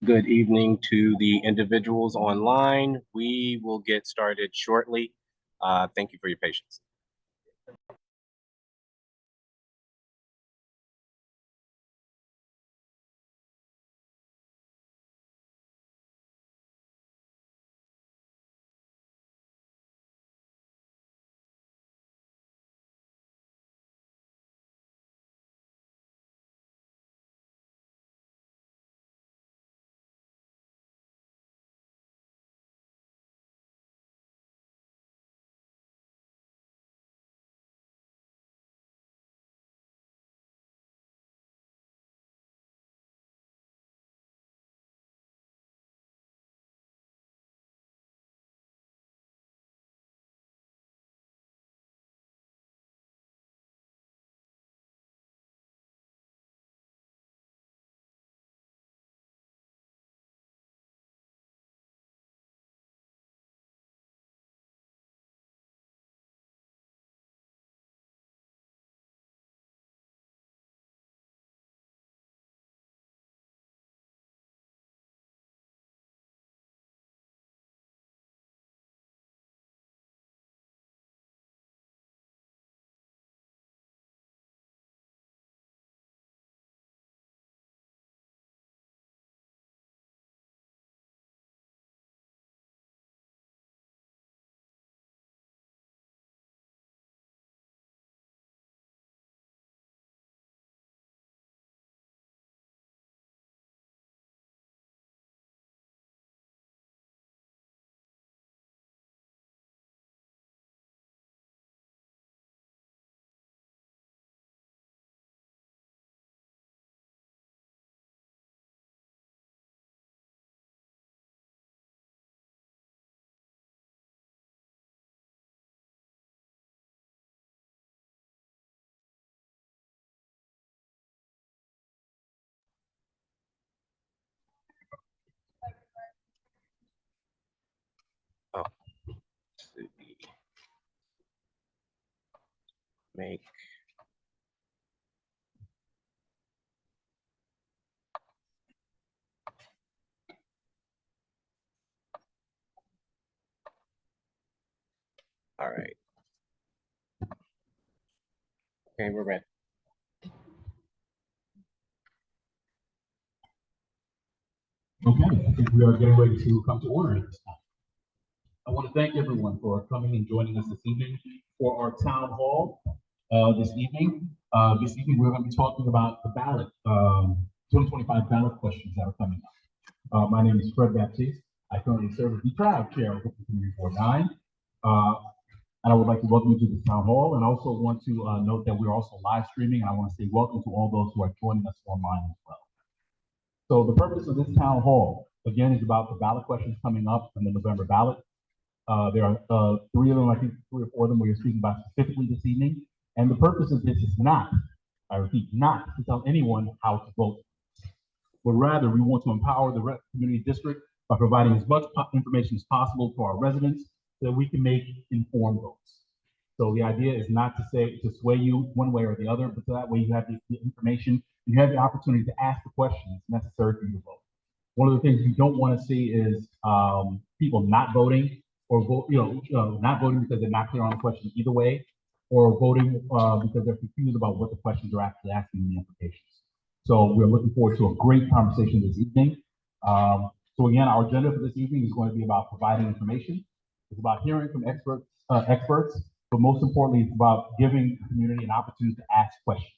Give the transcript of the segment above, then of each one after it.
Good evening to the individuals online. We will get started shortly. Thank you for your patience. Oh, make all right. Okay, we're ready. Okay, I think we are getting ready to come to order at this time. I want to thank everyone for coming and joining us this evening for our town hall this evening. This evening, we're going to be talking about the ballot, 2025 ballot questions that are coming up. My name is Fred Baptiste. I currently serve as the proud chair of Brooklyn Community Board 9. And I would like to welcome you to the town hall, and also want to note that we're also live streaming, and I want to say welcome to all those who are joining us online as well. So the purpose of this town hall, again, is about the ballot questions coming up in the November ballot. There are three of them, I think 3 or 4 of them we are speaking about specifically this evening. And the purpose of this is not, I repeat, not to tell anyone how to vote, but rather we want to empower the community district by providing as much information as possible for our residents so that we can make informed votes. So the idea is not to say to sway you one way or the other, but so that way you have the information and you have the opportunity to ask the questions necessary for you to vote. One of the things you don't want to see is people not voting or vote, not voting because they're not clear on the question either way, or voting because they're confused about what the questions are actually asking in the applications. So we're looking forward to a great conversation this evening. So again, our agenda for this evening is going to be about providing information. It's about hearing from experts, but most importantly, it's about giving the community an opportunity to ask questions.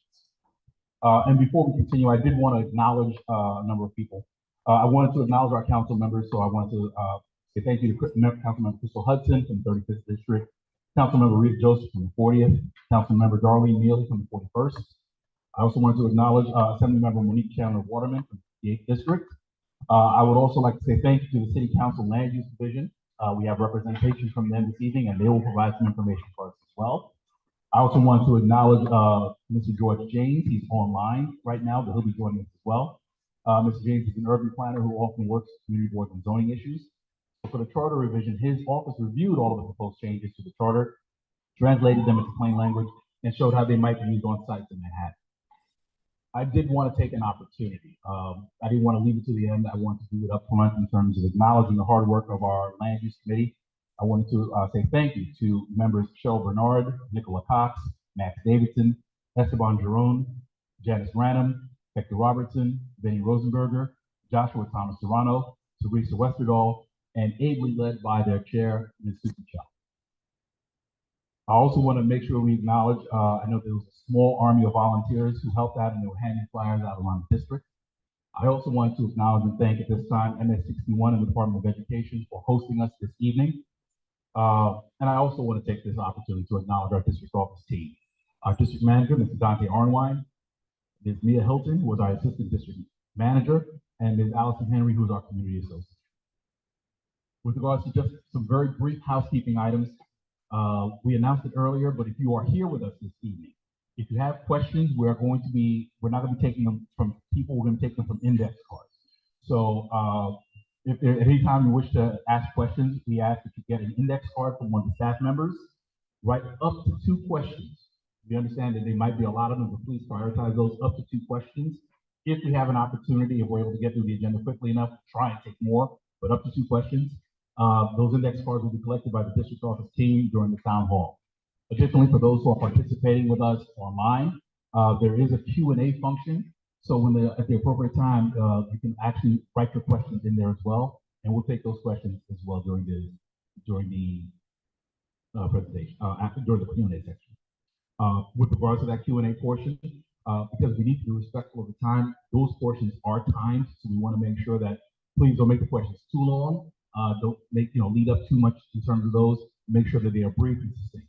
And before we continue, I did want to acknowledge a number of people. I wanted to acknowledge our council members, so I wanted to say thank you to Councilmember Crystal Hudson from the 35th District, Councilmember Rita Joseph from the 40th, Councilmember Darlene Neely from the 41st. I also wanted to acknowledge Assemblymember Monique Chandler Waterman from the 8th District. I would also like to say thank you to the City Council Land Use Division. We have representation from them this evening, and they will provide some information for us as well. I also want to acknowledge Mr. George James. He's online right now, but he'll be joining us as well. Mr. James is an urban planner who often works with community boards and zoning issues. So for the charter revision, his office reviewed all of the proposed changes to the charter, translated them into plain language, and showed how they might be used on sites in Manhattan. I did want to take an opportunity. I didn't want to leave it to the end. I wanted to do it up front in terms of acknowledging the hard work of our land use committee. I wanted to say thank you to members Cheryl Bernard, Nicola Cox, Max Davidson, Esteban Giron, Janice Ranum, Hector Robertson, Benny Rosenberger, Joshua Thomas Serrano, Teresa Westerdahl, and ably led by their chair, Ms. Susan Chow. I also want to make sure we acknowledge, I know there was a small army of volunteers who helped out and they were handing flyers out around the district. I also want to acknowledge and thank at this time MS61 and the Department of Education for hosting us this evening. And I also want to take this opportunity to acknowledge our district office team. Our district manager, Mr. Dante Arnwine, Ms. Mia Hilton, who is our assistant district manager, and Ms. Allison Henry, who is our community associate. With regards to just some very brief housekeeping items, we announced it earlier, but if you are here with us this evening, if you have questions, we're not going to be taking them from people, we're going to take them from index cards. So if there, at any time you wish to ask questions, we ask that you get an index card from one of the staff members, write up to 2 questions. We understand that there might be a lot of them, but please prioritize those up to 2 questions. If we have an opportunity, if we're able to get through the agenda quickly enough, try and take more, but up to 2 questions. Those index cards will be collected by the district office team during the town hall. Additionally, for those who are participating with us online, there is a Q&A function. So when at the appropriate time, you can actually write your questions in there as well, and we'll take those questions as well during the presentation, during the Q&A section. With regards to that Q&A portion, because we need to be respectful of the time, those portions are timed, so we want to make sure that please don't make the questions too long. Don't make lead up too much in terms of those. Make sure that they are brief and succinct.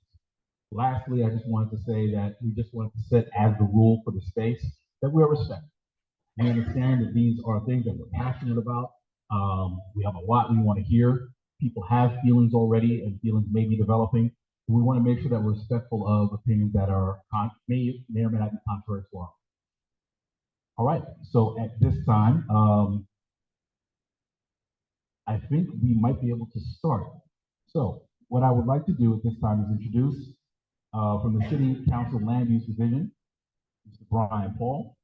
Lastly, I just wanted to say that we just wanted to set as the rule for the space that we are respectful. We understand that these are things that we're passionate about. We have a lot we want to hear. People have feelings already, and feelings may be developing. We want to make sure that we're respectful of opinions that are may or may not be contrary to our own. All right. So at this time, I think we might be able to start. So what I would like to do at this time is introduce from the City Council Land Use Division, Mr. Brian Paul.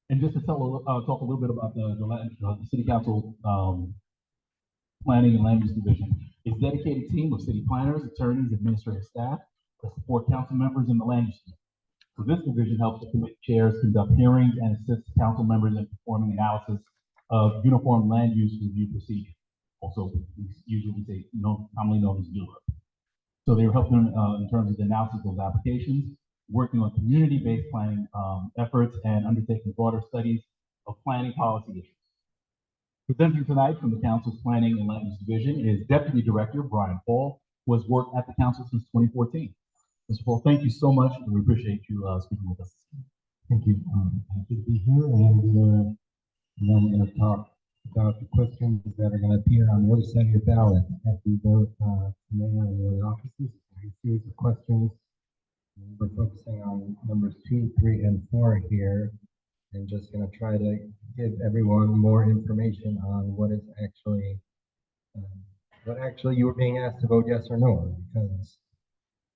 And just to talk a little bit about the City Council Planning and Land Use Division, is a dedicated team of city planners, attorneys, administrative staff that support council members in the land use community. So this division helps the committee chairs conduct hearings and assists council members in performing analysis of uniform land use review procedure. Also, usually say commonly known as ULURP. So they were helping in terms of the analysis of those applications, working on community-based planning efforts, and undertaking broader studies of planning policy issues. Presenting tonight from the Council's Planning and Land Use Division is Deputy Director Brian Paul, who has worked at the Council since 2014. Mr. Paul, thank you so much, and we appreciate you speaking with us. Thank you. Happy to be here, and then I'm going to talk about the questions that are going to appear on the other side of your ballot after you vote today on your offices. A series of questions. We're focusing on numbers 2, 3, and 4 here, and just going to try to give everyone more information on what is actually, you were being asked to vote yes or no, because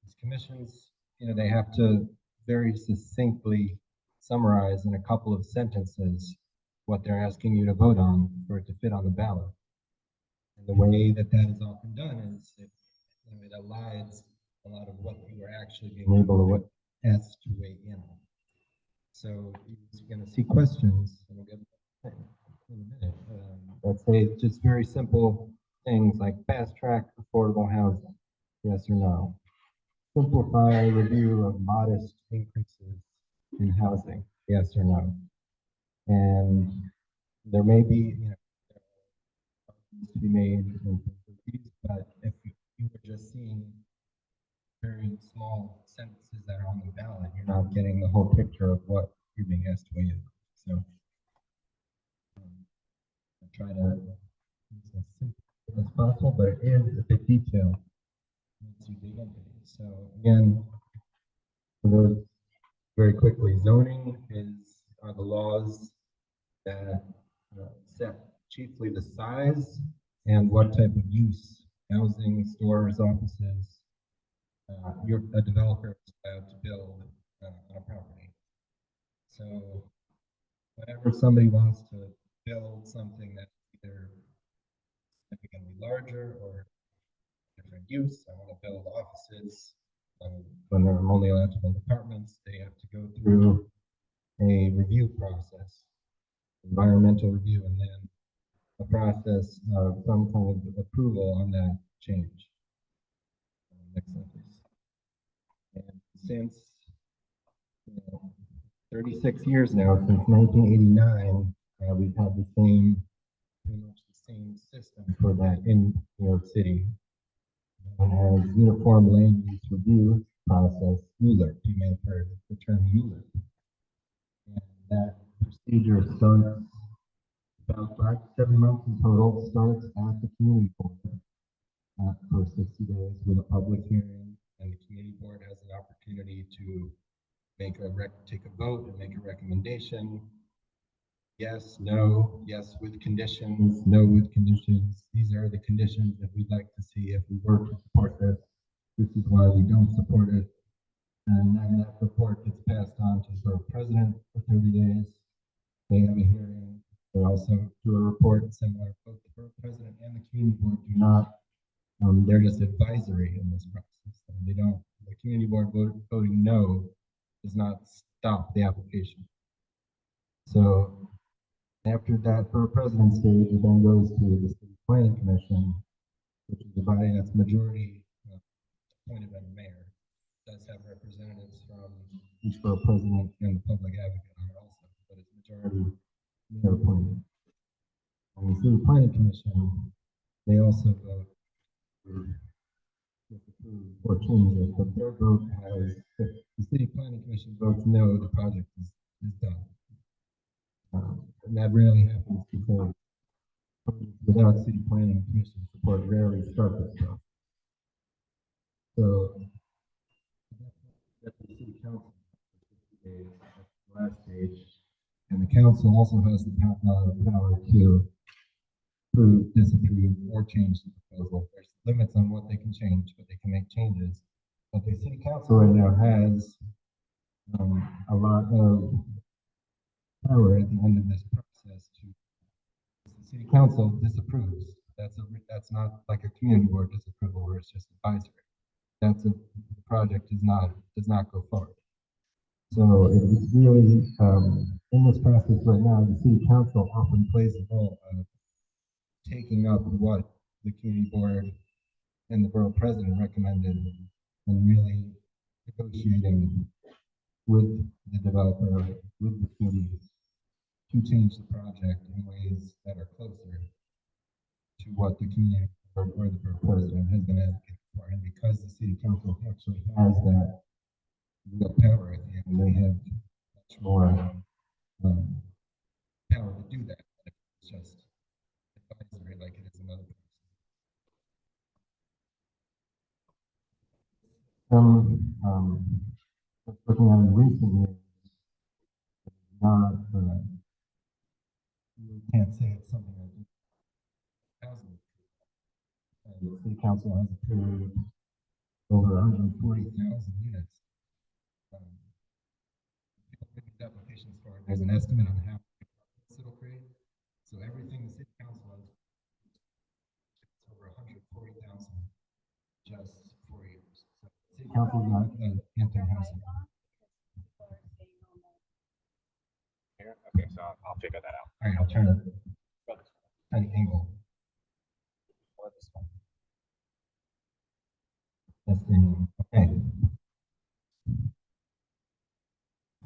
these commissions, they have to very succinctly summarize in a couple of sentences what they're asking you to vote on for it to fit on the ballot. And the way that that is often done is it elides a lot of what you are actually being able to ask to weigh in on. So you're going to see questions, and we'll get in a minute. Let's say just very simple things like fast track affordable housing, yes or no. Simplify review of modest increases in housing, yes or no. And there may be, to be made, but if you were just seeing very small sentences that are on the ballot, you're not getting the whole picture of what you're being asked to weigh in. So I try to use as simple as possible, but it is a bit detailed once you dig into it. So again, for those very quickly, zoning are the laws that set chiefly the size and what type of use, housing, stores, offices, a developer is allowed to build on a property. So whenever somebody wants to build something that's either significantly larger or different use, I want to build offices. When they're only allowed to build apartments, they have to go through a review process, environmental review, and then a process of some kind of approval on that change. Next slide, please. And since 36 years now, since 1989, we've had the same, pretty much the same system for that in New York City. It has Uniform Land Use Review Process, ULURP. You may have heard the term ULURP. And that procedure starts about 5 to 7 months in total, starts at the community board for 60 days with a public hearing, and the community board has an opportunity to take a vote and make a recommendation. Yes, no, yes with conditions, no with conditions. These are the conditions that we'd like to see if we were to support this. This is why we don't support it. And then that report gets passed on to the borough president for 30 days. They have a hearing. They also do a report similar. Both the borough president and the community board do not. They're just advisory in this process. They don't. The community board voting no does not stop the application. So after that borough president stage, it then goes to the city planning commission, which is a body that's majority appointed by the mayor. It does have representatives from each borough president and the public advocate on it also, but it's majority mayor appointed. And the city planning commission, they also vote or change it, but their vote has, if the city planning commission votes no, the project is done. And that rarely happens because without city planning commission support, rarely start this stuff. So that's the city council last stage, and the council also has the power to approve, disapprove, or change the proposal. There's limits on what they can change, but they can make changes. But the city council right now has a lot of power at the end of this process to the city council disapproves. That's not like a community board disapproval where it's just advisory. The project does not go forward. So it's really in this process right now, the city council often plays the role of taking up what the community board and the borough president recommended and really negotiating with the developer, with the city, to change the project in ways that are closer to what the community board or the borough president has been advocating for. And because the city council actually has that real power at the end, they have much more power to do that. It's just advisory like it is in other places. Just looking at recent years, not, you can't say it's something that housing. The city council has approved over 140,000 units. These applications for it, there's an estimate on how many apartments it'll create. So everything the city council has, it's over 140,000 just 4 years. So the city council is not anti-housing. Here? Okay, so I'll figure that out. All right, I'll turn it. An angle. Or this one. Testing. Okay.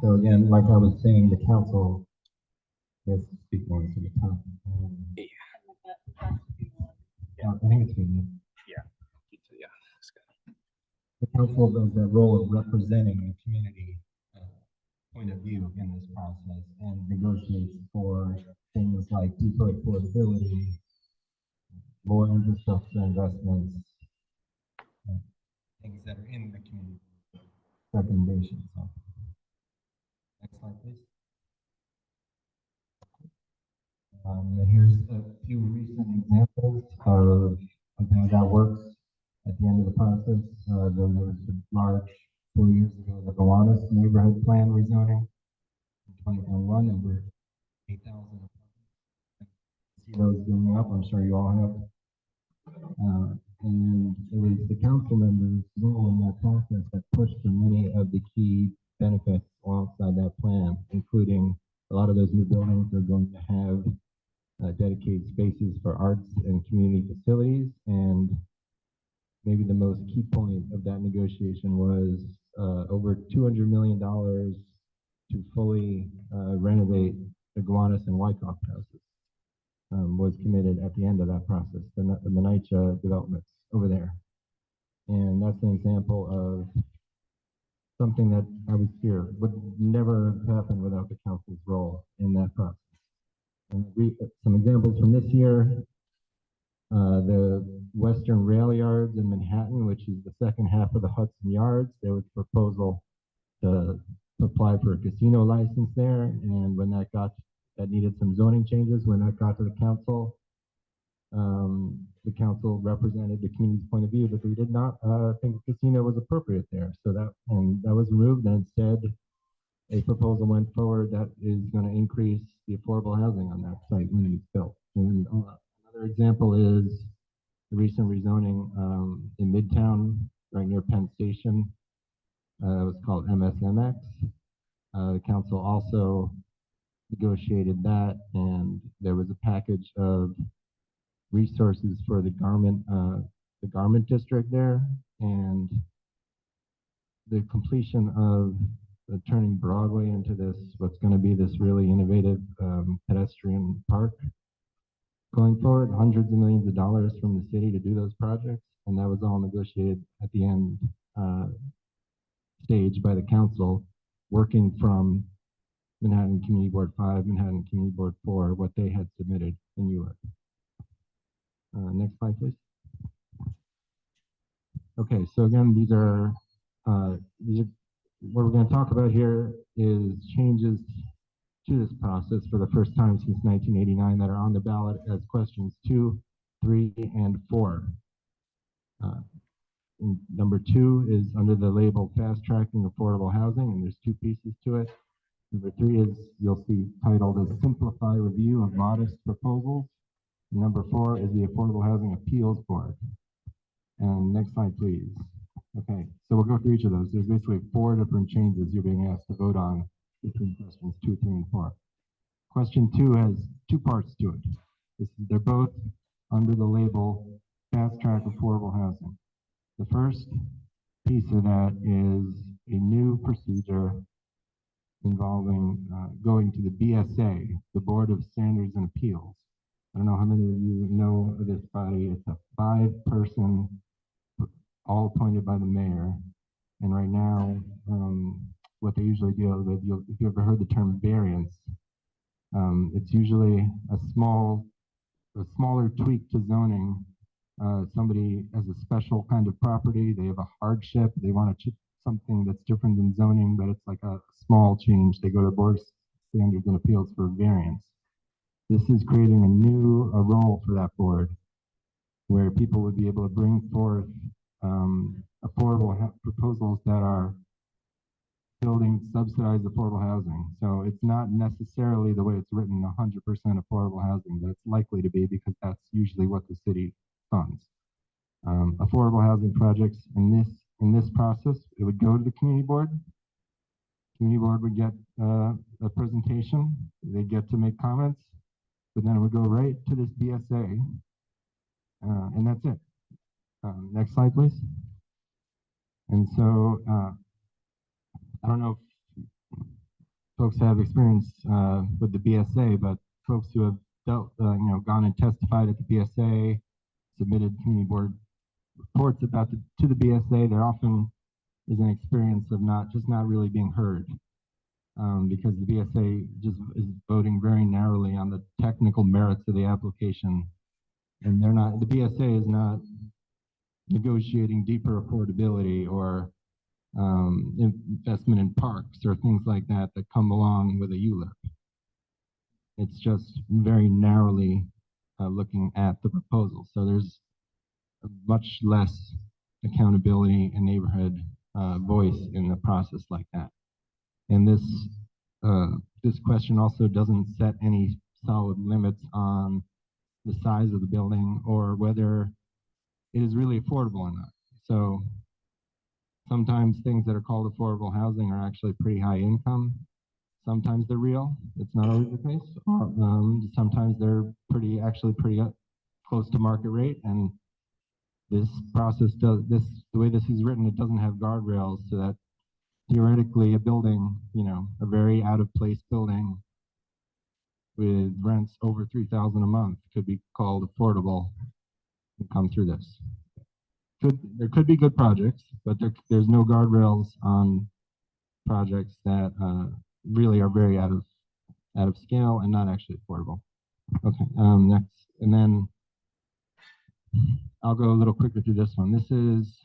So again, like I was saying, the council is speaking on to the top. I think it's good. Yeah. Yeah. That's good. The council does that role of representing the community point of view in this process and negotiates for things like deeper affordability, more infrastructure investments, things that are in the community recommendations. Next slide, please. And here's a few recent examples of how that works. at the end of the process. Then there was the large 4 years ago, the Gowanus neighborhood plan rezoning in 2021, and we're 8,000. See those going up, I'm sure you all have. And it was the council members' role in that process that pushed for many of the key benefits alongside that plan, including a lot of those new buildings are going to have dedicated spaces for arts and community facilities. And maybe the most key point of that negotiation was over $200 million to fully renovate the Gowanus and Wyckoff houses. Was committed at the end of that process, the NYCHA developments over there. And that's an example of something that I was here would never have happened without the council's role in that process. And some examples from this year, the Western Rail Yards in Manhattan, which is the second half of the Hudson Yards. There was a proposal to apply for a casino license there, and when that needed some zoning changes. When that got to the council represented the community's point of view, but they did not think a casino was appropriate there. So that was removed, and instead a proposal went forward that is going to increase the affordable housing on that site when it's built. And another example is the recent rezoning in Midtown, right near Penn Station. It was called MSMX. The council also negotiated that, and there was a package of resources for the garment district there, and the completion of turning Broadway into what's going to be this really innovative pedestrian park. Going forward, hundreds of millions of dollars from the city to do those projects, and that was all negotiated at the end stage by the council, working from Manhattan Community Board 5, Manhattan Community Board 4, what they had submitted in Newark. Next slide, please. Okay, so again, these are what we're going to talk about here is changes to this process for the first time since 1989 that are on the ballot as questions 2, 3, and 4. Number 2 is under the label fast tracking affordable housing, and there's 2 pieces to it. Number 3 is, you'll see titled as Simplify Review of Modest Proposals. And number 4 is the Affordable Housing Appeals Board. And next slide, please. Okay, so we'll go through each of those. There's basically 4 different changes you're being asked to vote on between questions 2, 3, and 4. Question 2 has 2 parts to it. They're both under the label Fast Track Affordable Housing. The first piece of that is a new procedure involving going to the BSA, the Board of Standards and Appeals. I don't know how many of you know of this body. It's a 5-person, all appointed by the mayor. And right now, what they usually deal with, if you ever heard the term variance, it's usually a smaller tweak to zoning. Somebody has a special kind of property, they have a hardship, they want to something that's different than zoning, but it's like a small change. They go to the Board of Standards and Appeals for variance. This is creating a role for that board where people would be able to bring forth affordable proposals that are building subsidized affordable housing. So it's not necessarily the way it's written 100% affordable housing, but it's likely to be because that's usually what the city funds. Affordable housing projects in this process, it would go to the community board. Community board would get a presentation. They get to make comments, but then it would go right to this BSA, and that's it. Next slide, please. And so I don't know if folks have experience with the BSA, but folks who have gone and testified at the BSA, submitted community board reports about to the BSA, there often is an experience of not really being heard, because the BSA just is voting very narrowly on the technical merits of the application, and the BSA is not negotiating deeper affordability or investment in parks or things like that come along with a ULIP. It's just very narrowly looking at the proposal. So there's much less accountability and neighborhood voice in the process like that. And this question also doesn't set any solid limits on the size of the building or whether it is really affordable or not. So sometimes things that are called affordable housing are actually pretty high income. Sometimes they're real. It's not always the case. Sometimes they're actually pretty close to market rate. And this process the way this is written, it doesn't have guardrails so that theoretically a building, a very out of place building with rents over $3,000 a month could be called affordable and come through this. There could be good projects, but there's no guardrails on projects that really are very out of scale and not actually affordable. Okay, next, and then I'll go a little quicker through this one.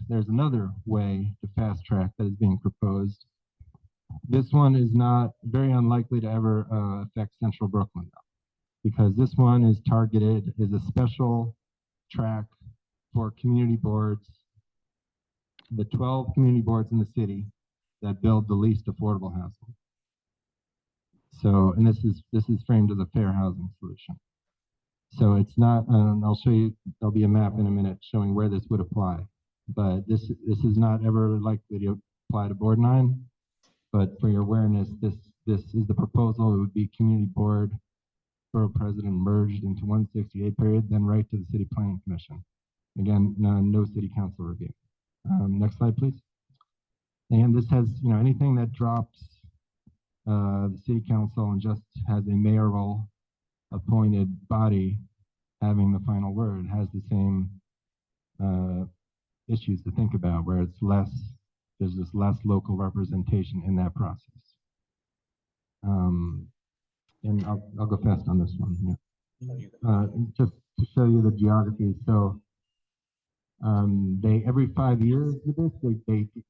There's another way to fast track that is being proposed. This one is not very unlikely to ever affect Central Brooklyn, though, because this one is a special track for community boards, the 12 community boards in the city that build the least affordable housing. So, and this is framed as a fair housing solution. So it's not, I'll show you, there'll be a map in a minute showing where this would apply, but this is not ever likely to apply to Board 9, but for your awareness, this is the proposal. It would be community board, borough president merged into 168 period, then right to the city planning commission. Again, no city council review. Next slide, please. And this has, anything that drops the city council and just has a mayoral appointed body having the final word has the same issues to think about, where there's just less local representation in that process. And I'll go fast on this one. Yeah. Just to show you the geography. So every 5 years with this,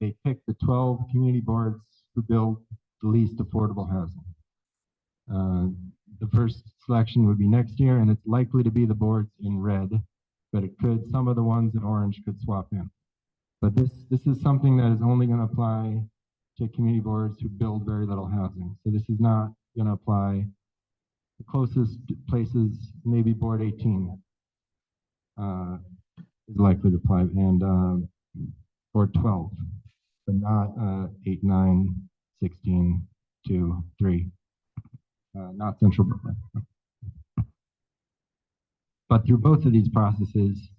they pick the 12 community boards who build the least affordable housing. The first selection would be next year, and it's likely to be the boards in red, but some of the ones in orange could swap in. But this is something that is only going to apply to community boards who build very little housing. So this is not going to apply. The closest places, maybe Board 18 is likely to apply, and Board 12, but not 8, 9, 16, 2, 3. Not Central Brooklyn. But through both of these processes,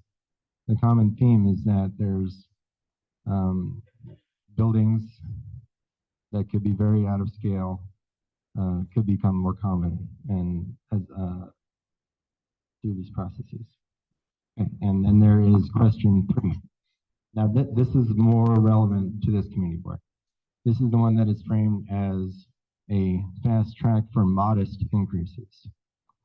the common theme is that there's buildings that could be very out of scale, could become more common and through these processes. Okay. And then there is question 3. Now this is more relevant to this community board. This is the one that is framed as a fast track for modest increases,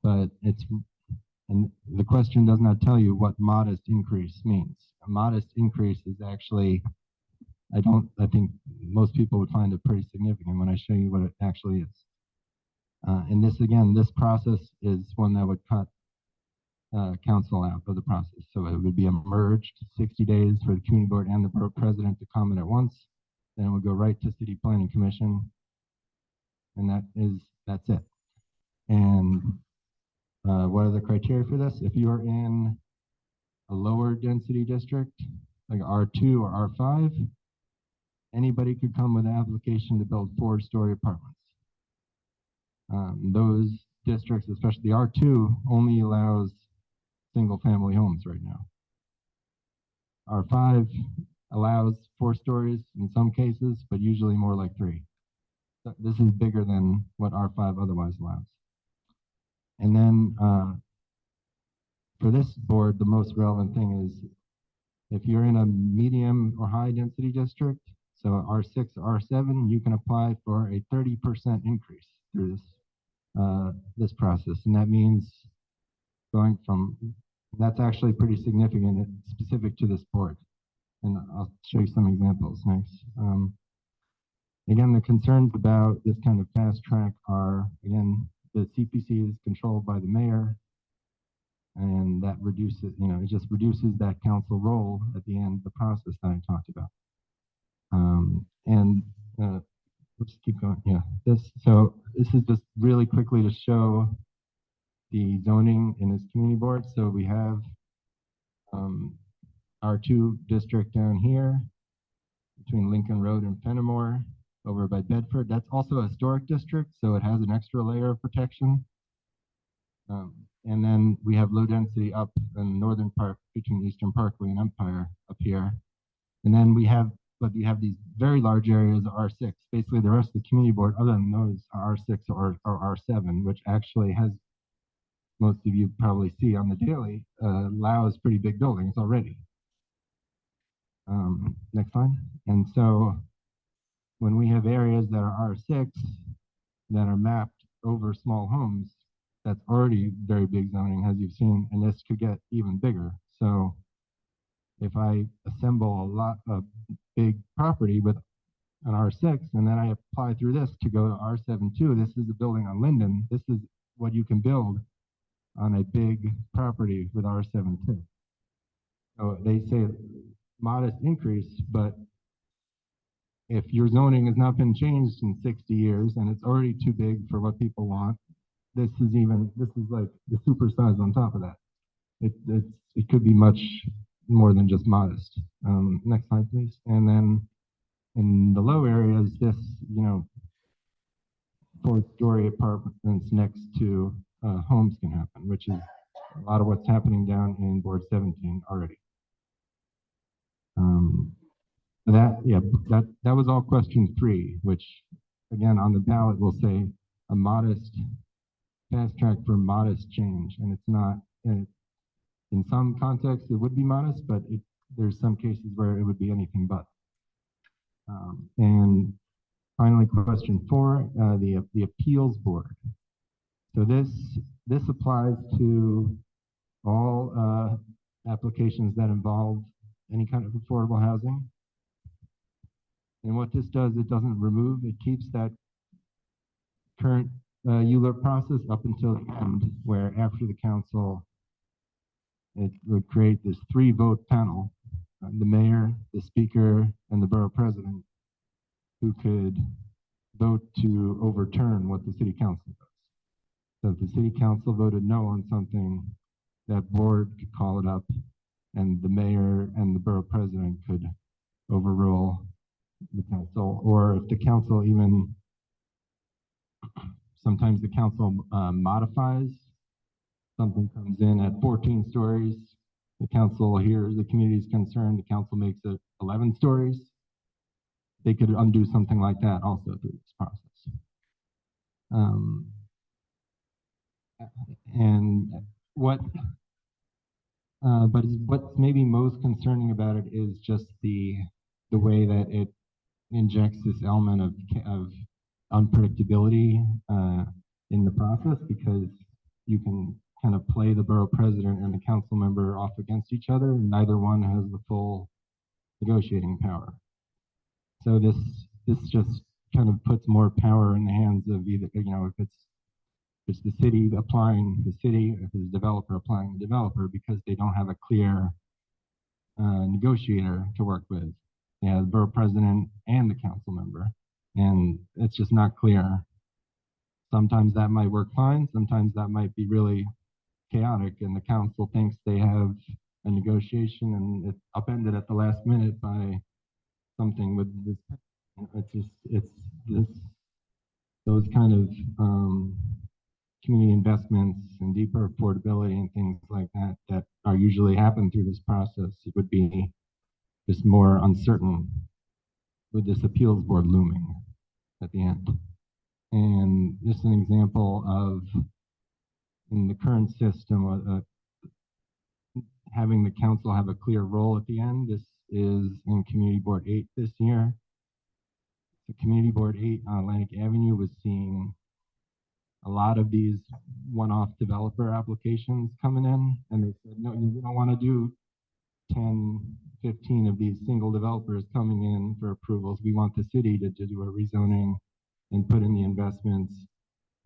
but and the question does not tell you what modest increase means. A modest increase is actually, I think most people would find it pretty significant when I show you what it actually is. And this process is one that would cut council out of the process. So it would be a merged 60 days for the community board and the borough president to comment at once. Then it would go right to city planning commission. And that's it. And what are the criteria for this? If you are in a lower density district, like R2 or R5, anybody could come with an application to build 4-story apartments. Those districts, especially the R2, only allows single family homes right now. R5 allows 4 stories in some cases, but usually more like 3. This is bigger than what R5 otherwise allows. And then for this board, the most relevant thing is if you're in a medium or high density district, so R6 or R7, you can apply for a 30% increase through this process. And that means going from, that's actually pretty significant and specific to this board. And I'll show you some examples next. Again, the concerns about this kind of fast track are, again, the CPC is controlled by the mayor. And that reduces, it just reduces that council role at the end of the process that I talked about. And let's keep going. Yeah, so this is just really quickly to show the zoning in this community board. So we have R2 district down here between Lincoln Road and Fenimore over by Bedford. That's also a historic district, so it has an extra layer of protection. And then we have low density up in the northern part between Eastern Parkway and Empire up here. And then we have these very large areas of R6. Basically, the rest of the community board, other than those, are R6 or R7, which actually has, most of you probably see on the daily, allows pretty big buildings already. Next slide. And so when we have areas that are R6 that are mapped over small homes, that's already very big zoning, as you've seen, and this could get even bigger. So if I assemble a lot of big property with an R6, and then I apply through this to go to R7-2, this is a building on Linden. This is what you can build on a big property with R7-2. So they say modest increase, but if your zoning has not been changed in 60 years and it's already too big for what people want, this is like the supersize on top of that. It could be much more than just modest. Next slide, please. And then in the low areas, this, 4-story apartments next to homes can happen, which is a lot of what's happening down in Board 17 already. That was all question 3, which again on the ballot will say a modest fast track for modest change, and it's not. In some contexts, it would be modest, but there's some cases where it would be anything but. And finally, question 4, the appeals board. So this applies to all applications that involve any kind of affordable housing. And what this does, it doesn't remove, it keeps that current ULURP process up until the end, where after the council, it would create this 3-vote panel, the mayor, the speaker, and the borough president, who could vote to overturn what the city council does. So if the city council voted no on something, that board could call it up, and the mayor and the borough president could overrule the council. Or if the council even, sometimes the council modifies, something comes in at 14 stories, the council hears the community's concern, the council makes it 11 stories. They could undo something like that also through this process. But what's maybe most concerning about it is just the way that it injects this element of unpredictability in the process, because you can kind of play the borough president and the council member off against each other, and neither one has the full negotiating power. So this just kind of puts more power in the hands of either, if it's the city applying the city, if it's the developer applying the developer, because they don't have a clear negotiator to work with. The borough president and the council member, and it's just not clear. Sometimes that might work fine, sometimes that might be really chaotic, and the council thinks they have a negotiation and it's upended at the last minute by something with this. Those kind of community investments and deeper affordability and things like that are usually happen through this process. It would be just more uncertain with this appeals board looming at the end. And just an example of, in the current system, having the council have a clear role at the end. This is in Community Board 8 this year. The Community Board 8 on Atlantic Avenue was seeing a lot of these one-off developer applications coming in, and they said, no, we don't want to do 10, 15 of these single developers coming in for approvals. We want the city to do a rezoning and put in the investments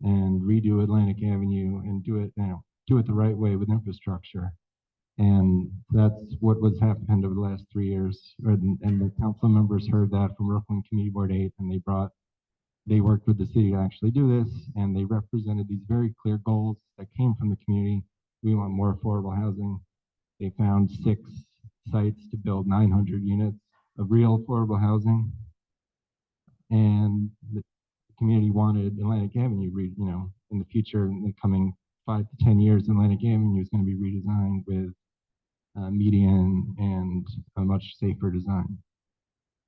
and redo Atlantic Avenue and do it now. do it the right way with infrastructure. And that's what was happened over the last 3 years. And the council members heard that from Brooklyn Community Board 8, and they worked with the city to actually do this, and they represented these very clear goals that came from the community. We want more affordable housing. They found 6 sites to build 900 units of real affordable housing. And the community wanted Atlantic Avenue, in the future, in the coming 5 to 10 years, Atlantic Avenue is going to be redesigned with median and a much safer design.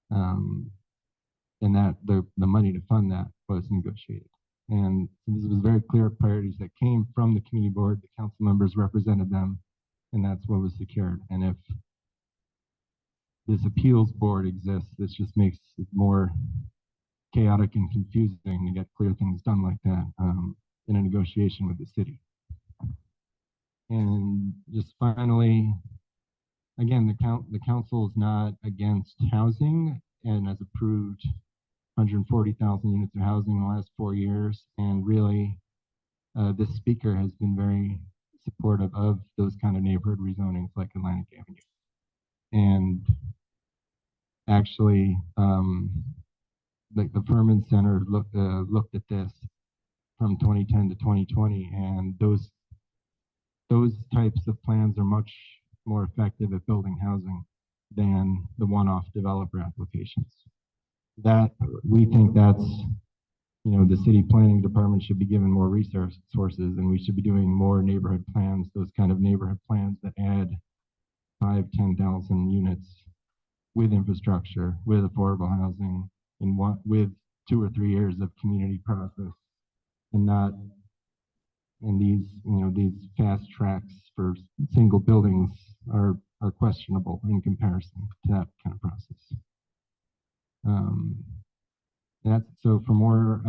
And that the money to fund that was negotiated. And this was very clear priorities that came from the community board. The council members represented them, and that's what was secured. And if this appeals board exists, this just makes it more chaotic and confusing to get clear things done like that in a negotiation with the city. And just finally, again, the council is not against housing and has approved 140,000 units of housing in the last 4 years. And really, this speaker has been very supportive of those kind of neighborhood rezonings like Atlantic Avenue. And actually, the Furman Center looked at this from 2010 to 2020, and those types of plans are much more effective at building housing than the one-off developer applications. That we think that's, the city planning department should be given more resources, and we should be doing more neighborhood plans, those kind of neighborhood plans that add 5,000-10,000 units with infrastructure, with affordable housing, and with 2 or 3 years of community process, and not in these fast tracks for single buildings are questionable in comparison to that kind of process. So for more,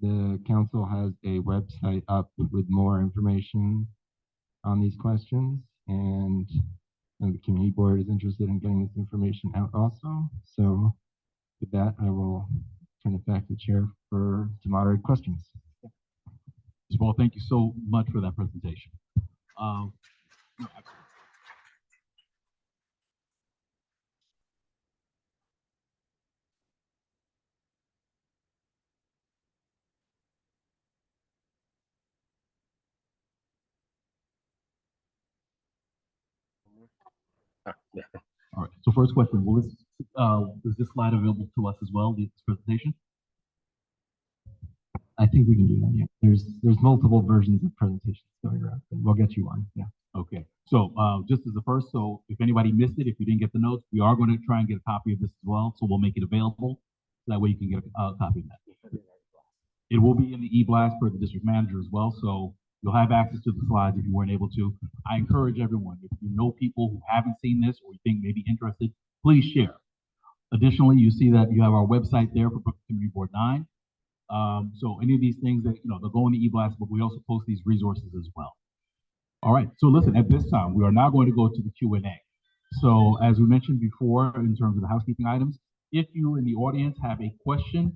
the council has a website up with more information on these questions, and the community board is interested in getting this information out also. So with that, I will turn it back to the chair to moderate questions. Well, thank you so much for that presentation. All right. So first question: is this slide available to us as well? This presentation. I think we can do that. Yeah. There's multiple versions of presentations going around, and we'll get you one. Yeah. Okay. So just as the first, so if anybody missed it, if you didn't get the notes, we are going to try and get a copy of this as well. So we'll make it available. So that way you can get a copy of that. It will be in the e-blast for the district manager as well. So you'll have access to the slides if you weren't able to. I encourage everyone, if you know people who haven't seen this or you think may be interested, please share. Additionally, you see that you have our website there for Brooklyn Community Board 9. So any of these things that, they'll go in the e-blast, but we also post these resources as well. All right, so listen, at this time, we are now going to go to the Q&A. So as we mentioned before, in terms of the housekeeping items, if you in the audience have a question,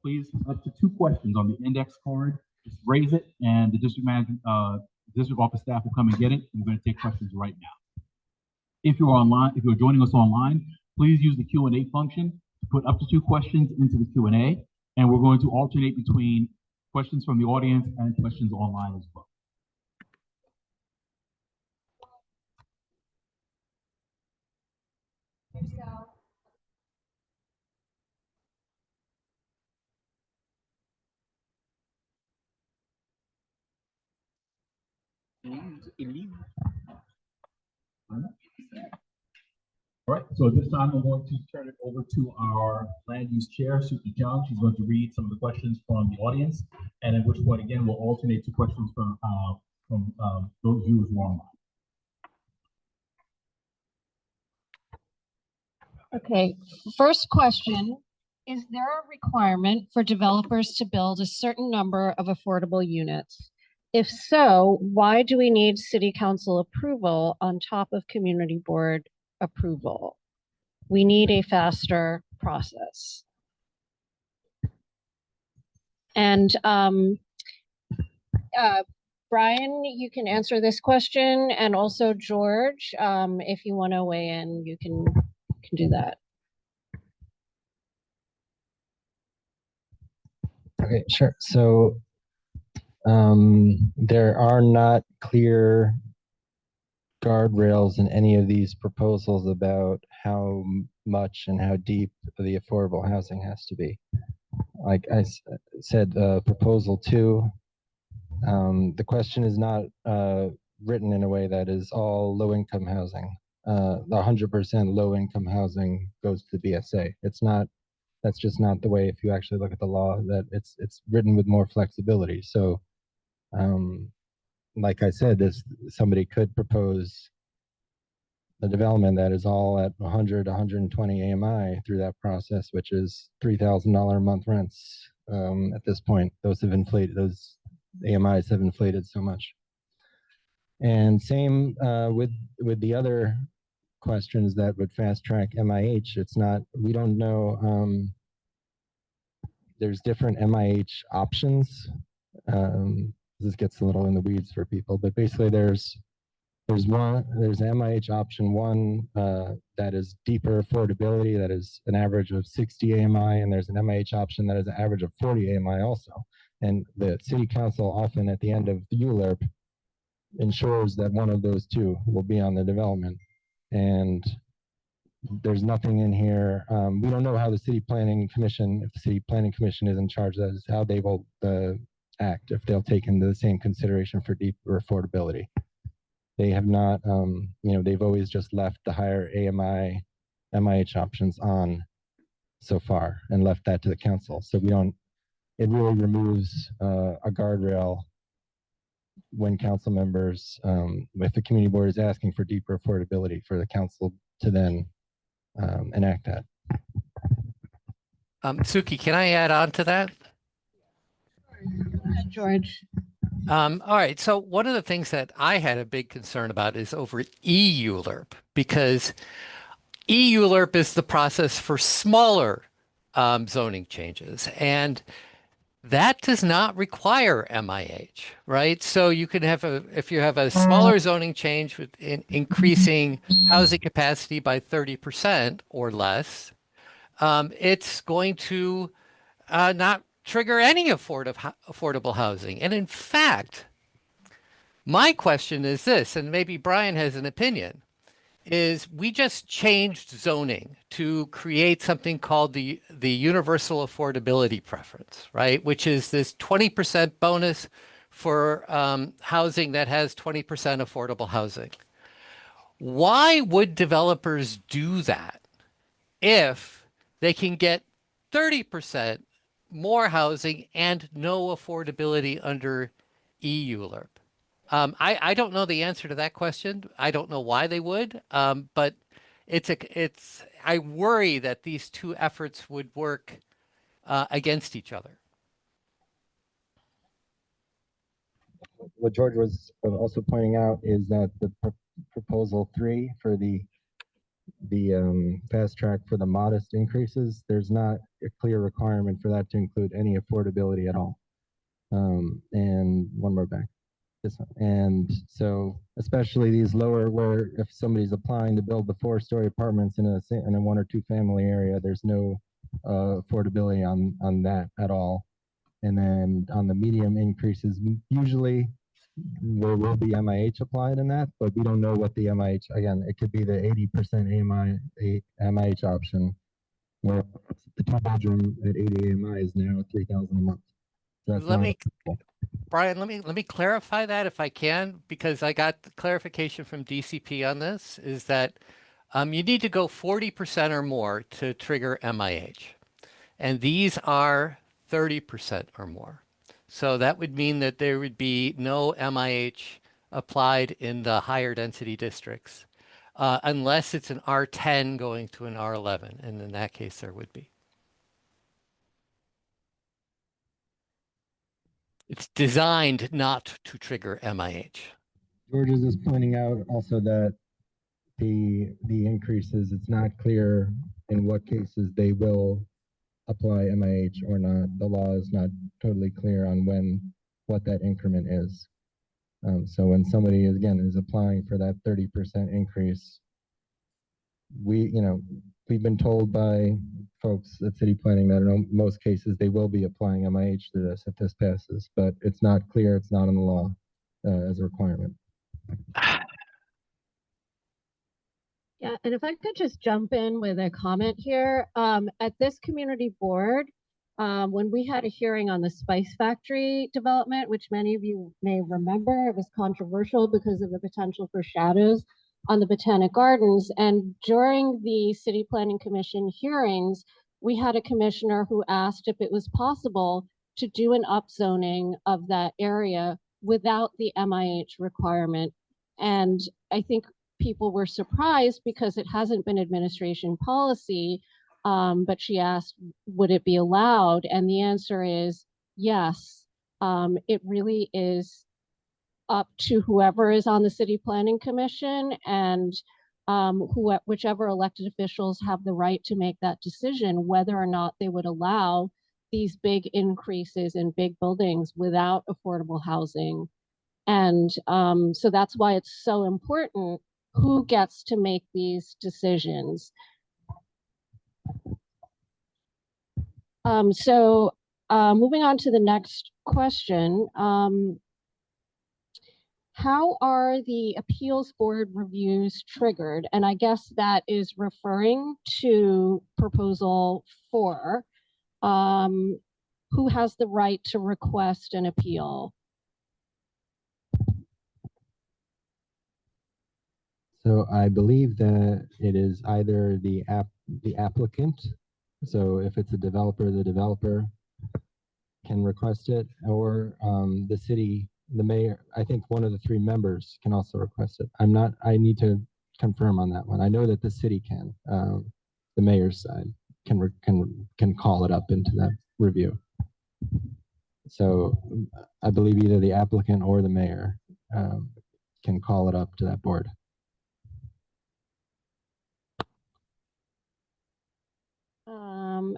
please, up to 2 questions on the index card, just raise it, and the district manager, district office staff will come and get it. And we're going to take questions right now. If you're online, if you're joining us online, please use the Q&A function to put up to 2 questions into the Q&A, and we're going to alternate between questions from the audience and questions online as well. All right, so at this time, I'm going to turn it over to our land use chair, Suki Chung. She's going to read some of the questions from the audience, and at which point, again, we'll alternate to questions from those viewers who are online. Okay, first question, is there a requirement for developers to build a certain number of affordable units? If so, why do we need city council approval on top of community board approval? We need a faster process. And Brian, you can answer this question, and also George, if you want to weigh in, you can do that. Okay, sure. So there are not clear guardrails in any of these proposals about how much and how deep the affordable housing has to be. Like I said, proposal 2, the question is not written in a way that is all low-income housing. 100% low-income housing goes to the BSA. It's not. That's just not the way. If you actually look at the law, that it's written with more flexibility. So, like I said, somebody could propose a development that is all at 100, 120 AMI through that process, which is $3,000 a month rents. At this point, those AMIs have inflated so much. And same with the other questions that would fast track MIH. It's not. We don't know. There's different MIH options. This gets a little in the weeds for people, but basically there's MIH option 1 that is deeper affordability, that is an average of 60 AMI, and there's an MIH option that is an average of 40 AMI also. And the city council often at the end of the ULURP ensures that one of those two will be on the development. And there's nothing in here. We don't know how the city planning commission, if the city planning commission is in charge, that is how they will act, if they'll take into the same consideration for deeper affordability. They have not, they've always just left the higher AMI, MIH options on so far and left that to the council. So it really removes a guardrail when council members, if the community board is asking for deeper affordability, for the council to then enact that. Suki, can I add on to that? George. All right. So one of the things that I had a big concern about is over EULURP, because EULURP is the process for smaller zoning changes, and that does not require MIH, right? So you can have if you have a smaller zoning change with increasing housing capacity by 30% or less, it's going to not trigger any affordable housing. And in fact, my question is this, and maybe Brian has an opinion, is we just changed zoning to create something called the universal affordability preference, right? Which is this 20% bonus for housing that has 20% affordable housing. Why would developers do that if they can get 30% more housing and no affordability under EULURP? I don't know the answer to that question. I don't know why they would, but I worry that these two efforts would work against each other. What George was also pointing out is that the proposal 3 for the fast track for the modest increases, there's not a clear requirement for that to include any affordability at all. And one more back. This one. And so especially these lower, where if somebody's applying to build the 4-story apartments in a 1 or 2 family area, there's no affordability on that at all. And then on the medium increases, usually there will be MIH applied in that, but we don't know what the MIH, again, it could be the 80% MIH option, where the 2-bedroom at 80 AMI is now $3,000 a month. So that's Brian, let me clarify that if I can, because I got the clarification from DCP on this, is that you need to go 40% or more to trigger MIH. And these are 30% or more. So that would mean that there would be no MIH applied in the higher density districts, unless it's an R10 going to an R11. And in that case, there would be. It's designed not to trigger MIH. George is just pointing out also that the increases, it's not clear in what cases they will apply MIH or not. The law is not totally clear on what that increment is. So when somebody again is applying for that 30% increase, we've been told by folks at city planning that in most cases they will be applying MIH to this if this passes, but it's not clear, it's not in the law as a requirement. Yeah, and if I could just jump in with a comment here, at this community board, when we had a hearing on the Spice Factory development, which many of you may remember, it was controversial because of the potential for shadows on the Botanic Gardens. And during the City Planning Commission hearings, we had a commissioner who asked if it was possible to do an upzoning of that area without the MIH requirement. And I think people were surprised because it hasn't been administration policy, but she asked, would it be allowed? And the answer is yes. It really is up to whoever is on the City Planning Commission, and whichever elected officials have the right to make that decision, whether or not they would allow these big increases in big buildings without affordable housing. And so that's why it's so important who gets to make these decisions. Moving on to the next question. How are the appeals board reviews triggered? And I guess that is referring to proposal 4. Who has the right to request an appeal? So I believe that it is either the applicant. So if it's a developer, the developer can request it, or the city, the mayor. I think one of the 3 members can also request it. I need to confirm on that one. I know that the city can, the mayor's side can call it up into that review. So I believe either the applicant or the mayor can call it up to that board.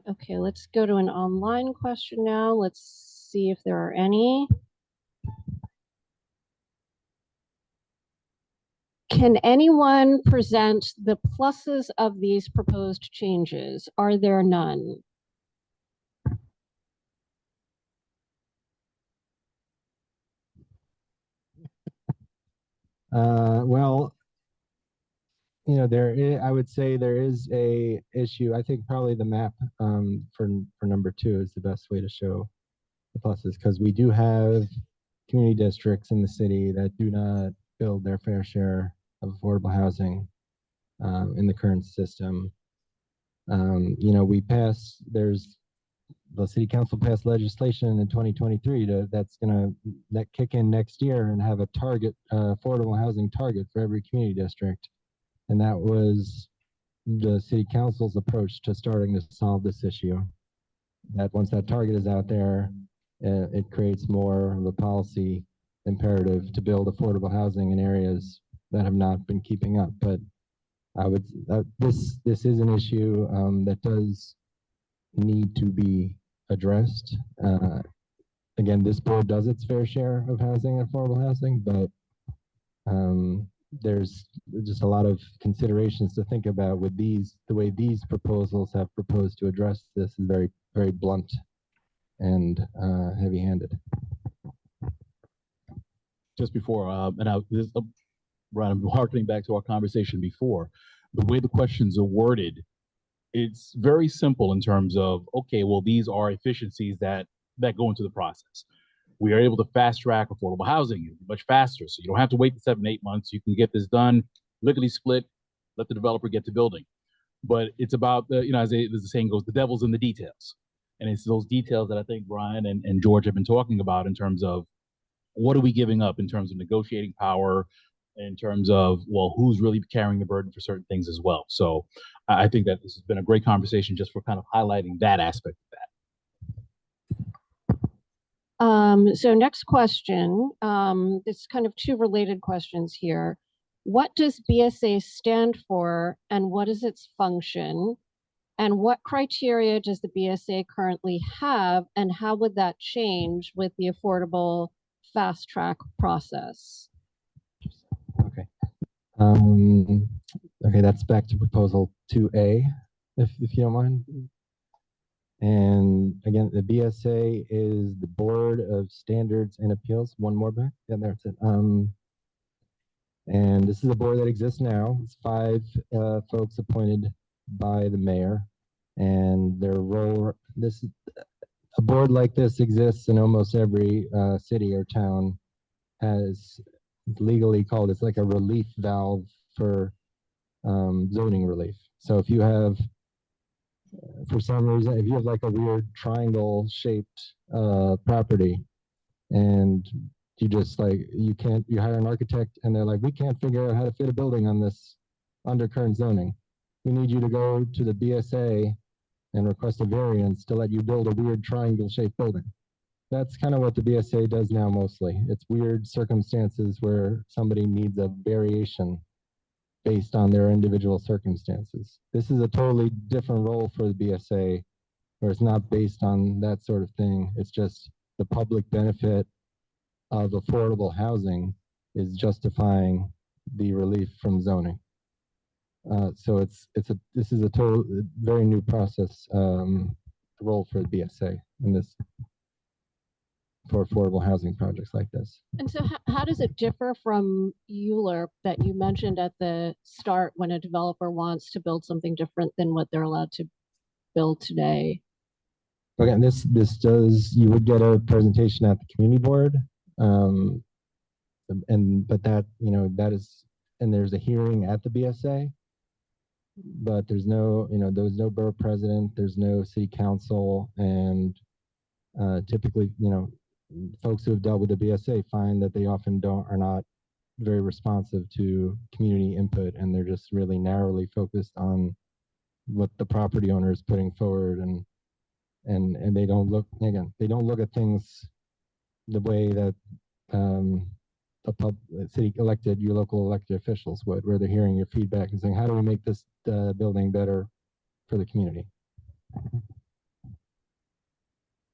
Okay, let's go to an online question now. Let's see if there are any. Can anyone present the pluses of these proposed changes? Are there none? Well, I would say there is a issue. I think probably the map for number 2 is the best way to show the pluses, because we do have community districts in the city that do not build their fair share of affordable housing in the current system. The city council passed legislation in 2023 that's going to kick in next year and have a target, affordable housing target for every community district. And that was the city council's approach to starting to solve this issue. That once that target is out there, it creates more of a policy imperative to build affordable housing in areas that have not been keeping up. But this is an issue that does need to be addressed. Again, this board does its fair share of housing, affordable housing, but there's just a lot of considerations to think about with the way these proposals have proposed to address this is very, very blunt and heavy-handed. Just before, Brian, I'm harkening back to our conversation before. The way the questions are worded, it's very simple in terms of, okay, well, these are efficiencies that go into the process. We are able to fast track affordable housing much faster. So you don't have to wait the 7-8 months. You can get this done, lickety split, let the developer get to building. But it's about, as the saying goes, the devil's in the details. And it's those details that I think Brian and George have been talking about in terms of what are we giving up in terms of negotiating power, in terms of, well, who's really carrying the burden for certain things as well. So I think that this has been a great conversation just for kind of highlighting that aspect of that. So next question, it's kind of 2 related questions here. What does BSA stand for and what is its function? And what criteria does the BSA currently have and how would that change with the affordable fast track process? Okay. Okay, that's back to proposal 2A, if you don't mind. And again, the BSA is the Board of Standards and Appeals. One more back. Yeah, that's it. And this is a board that exists now. It's 5 folks appointed by the mayor, and their role. A board like this exists in almost every city or town. Has legally called, it's like a relief valve for zoning relief. So if you have, for some reason, if you have like a weird triangle shaped property, and you just like, you hire an architect and they're like, we can't figure out how to fit a building on this under current zoning. We need you to go to the BSA and request a variance to let you build a weird triangle shaped building. That's kind of what the BSA does now mostly. It's weird circumstances where somebody needs a variation based on their individual circumstances. This is a totally different role for the BSA, where it's not based on that sort of thing. It's just the public benefit of affordable housing is justifying the relief from zoning. So this is a total very new process role for the BSA in this, for affordable housing projects like this. And so how does it differ from ULURP that you mentioned at the start when a developer wants to build something different than what they're allowed to build today? Again, you would get a presentation at the community board, but that, that is, and there's a hearing at the BSA, but there's no, there's no borough president, there's no city council, and typically, folks who have dealt with the BSA find that they often are not very responsive to community input, and they're just really narrowly focused on what the property owner is putting forward, and they don't look, again, they don't look at things the way that your local elected officials would, where they're hearing your feedback and saying, how do we make this building better for the community?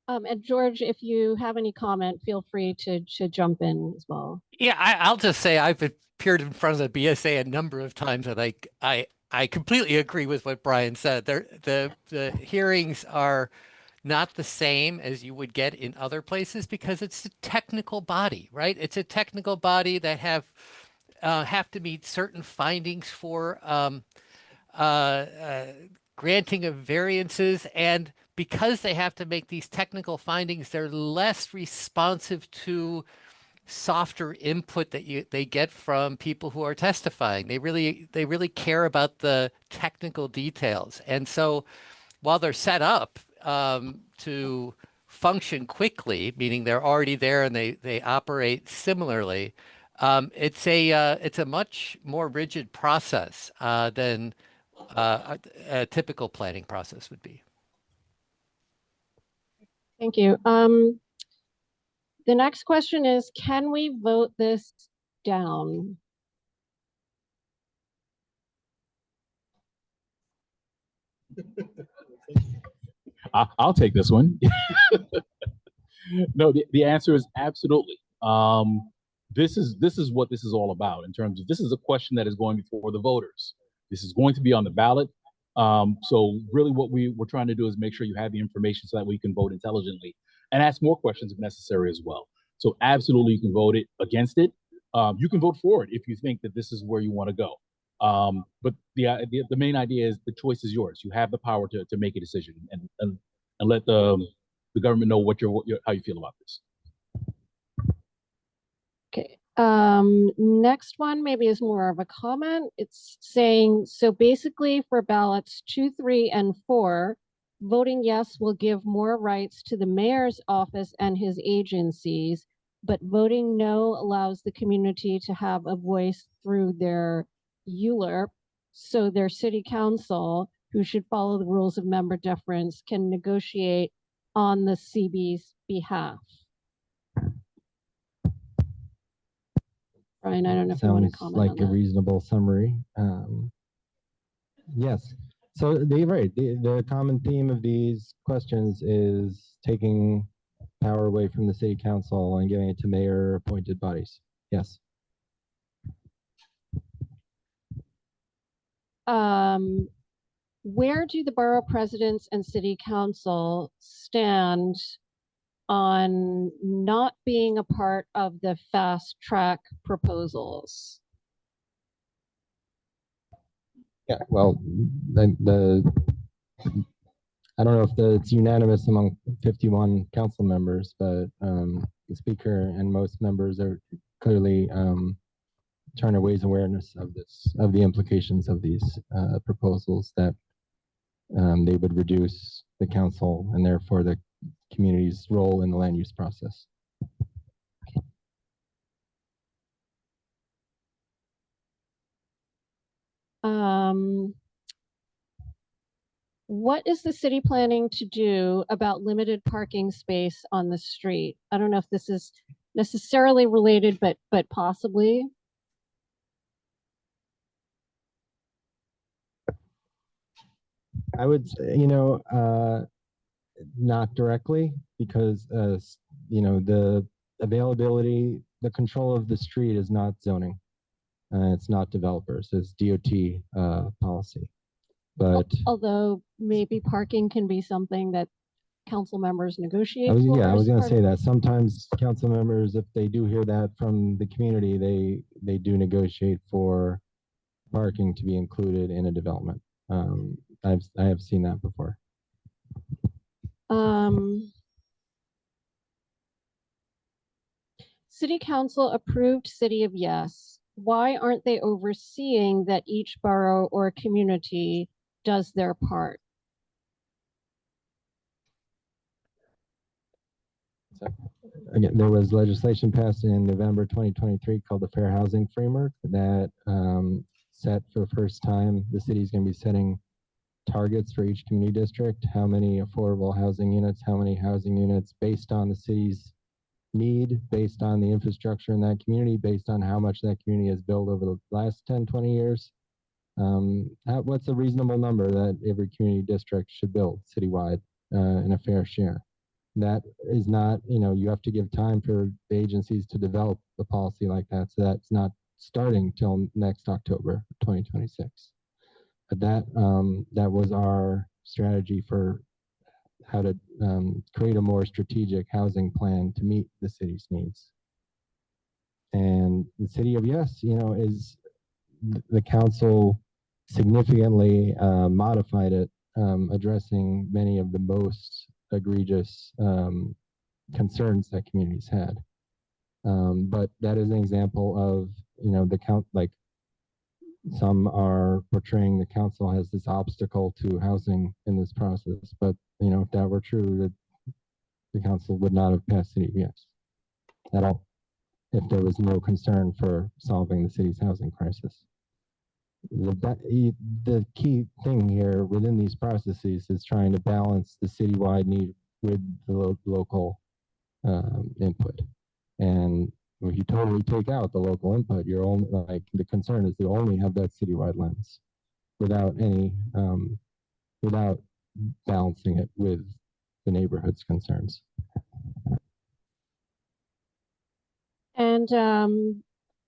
And George, if you have any comment, feel free to jump in as well. Yeah, I'll just say I've appeared in front of the BSA a number of times, and I completely agree with what Brian said. The hearings are not the same as you would get in other places because it's a technical body, right? It's a technical body that have to meet certain findings for granting of variances, and because they have to make these technical findings, they're less responsive to softer input that they get from people who are testifying. They really care about the technical details, and so while they're set up to function quickly, meaning they're already there and they operate similarly, it's a much more rigid process than a typical planning process would be. Thank you. The next question is, can we vote this down? I'll take this one. No, the answer is absolutely. This is what this is all about in terms of, this is a question that is going before the voters. This is going to be on the ballot. So really what we're trying to do is make sure you have the information so that we can vote intelligently and ask more questions if necessary as well. So absolutely you can vote against it. You can vote for it if you think that this is where you want to go. But the main idea is the choice is yours. You have the power to make a decision and let the government know how you feel about this. Okay. Next one maybe is more of a comment. It's saying, so basically for ballots 2, 3, and 4, voting yes will give more rights to the mayor's office and his agencies, but voting no allows the community to have a voice through their ULURP, so their city council, who should follow the rules of member deference, can negotiate on the CB's behalf. Brian, I don't know if you want to comment on that. Sounds like a reasonable summary. Yes. So the common theme of these questions is taking power away from the city council and giving it to mayor appointed bodies. Yes. Where do the borough presidents and city council stand on not being a part of the fast track proposals? Yeah, well, I don't know if it's unanimous among 51 council members, but the speaker and most members are clearly trying to raise awareness of the implications of these proposals, that they would reduce the council and therefore the community's role in the land use process. What is the city planning to do about limited parking space on the street? I don't know if this is necessarily related, but possibly. I would say, not directly, because the availability, the control of the street is not zoning. It's not developers, it's DOT policy. But although maybe parking can be something that council members negotiate. I was going to say that sometimes council members, if they do hear that from the community, they do negotiate for parking to be included in a development. I have seen that before. City council approved City of Yes. Why aren't they overseeing that each borough or community does their part? So, again, there was legislation passed in November 2023 called the Fair Housing Framework that set for the first time, the city is going to be setting targets for each community district, how many affordable housing units, how many housing units based on the city's need, based on the infrastructure in that community, based on how much that community has built over the last 10, 20 years. What's a reasonable number that every community district should build citywide in a fair share? That is not, you have to give time for the agencies to develop a policy like that. So that's not starting till next October 2026. But that was our strategy for how to create a more strategic housing plan to meet the city's needs. And the City of Yes, is the council significantly modified it, addressing many of the most egregious concerns that communities had. But that is an example of, like some are portraying the council has this obstacle to housing in this process. But, if that were true, that the council would not have passed City of Yes at all, if there was no concern for solving the city's housing crisis. The key thing here within these processes is trying to balance the citywide need with the local input. And if you totally take out the local input, you're only, like, the concern is to only have that citywide lens without any without balancing it with the neighborhood's concerns. And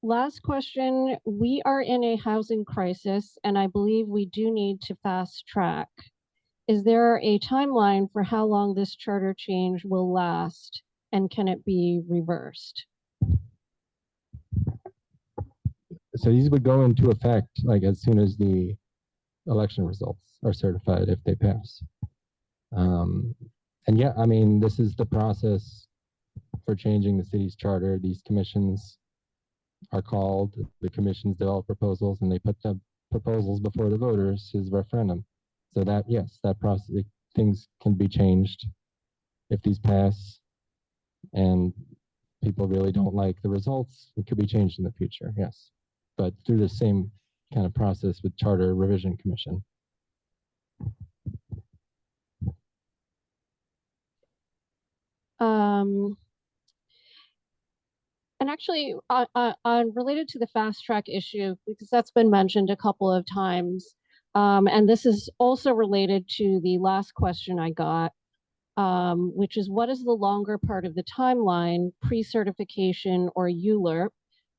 last question, we are in a housing crisis, and I believe we do need to fast track. Is there a timeline for how long this charter change will last, and can it be reversed? So these would go into effect like as soon as the election results are certified, if they pass. And yeah, I mean, this is the process for changing the city's charter. These commissions are called, the commissions develop proposals, and they put the proposals before the voters as referendum. So that, yes, that process, things can be changed if these pass and people really don't like the results. It could be changed in the future, yes. But through the same kind of process with Charter Revision Commission. And actually, on related to the fast track issue, because that's been mentioned a couple of times, and this is also related to the last question I got. which is what is the longer part of the timeline, pre-certification or ULURP?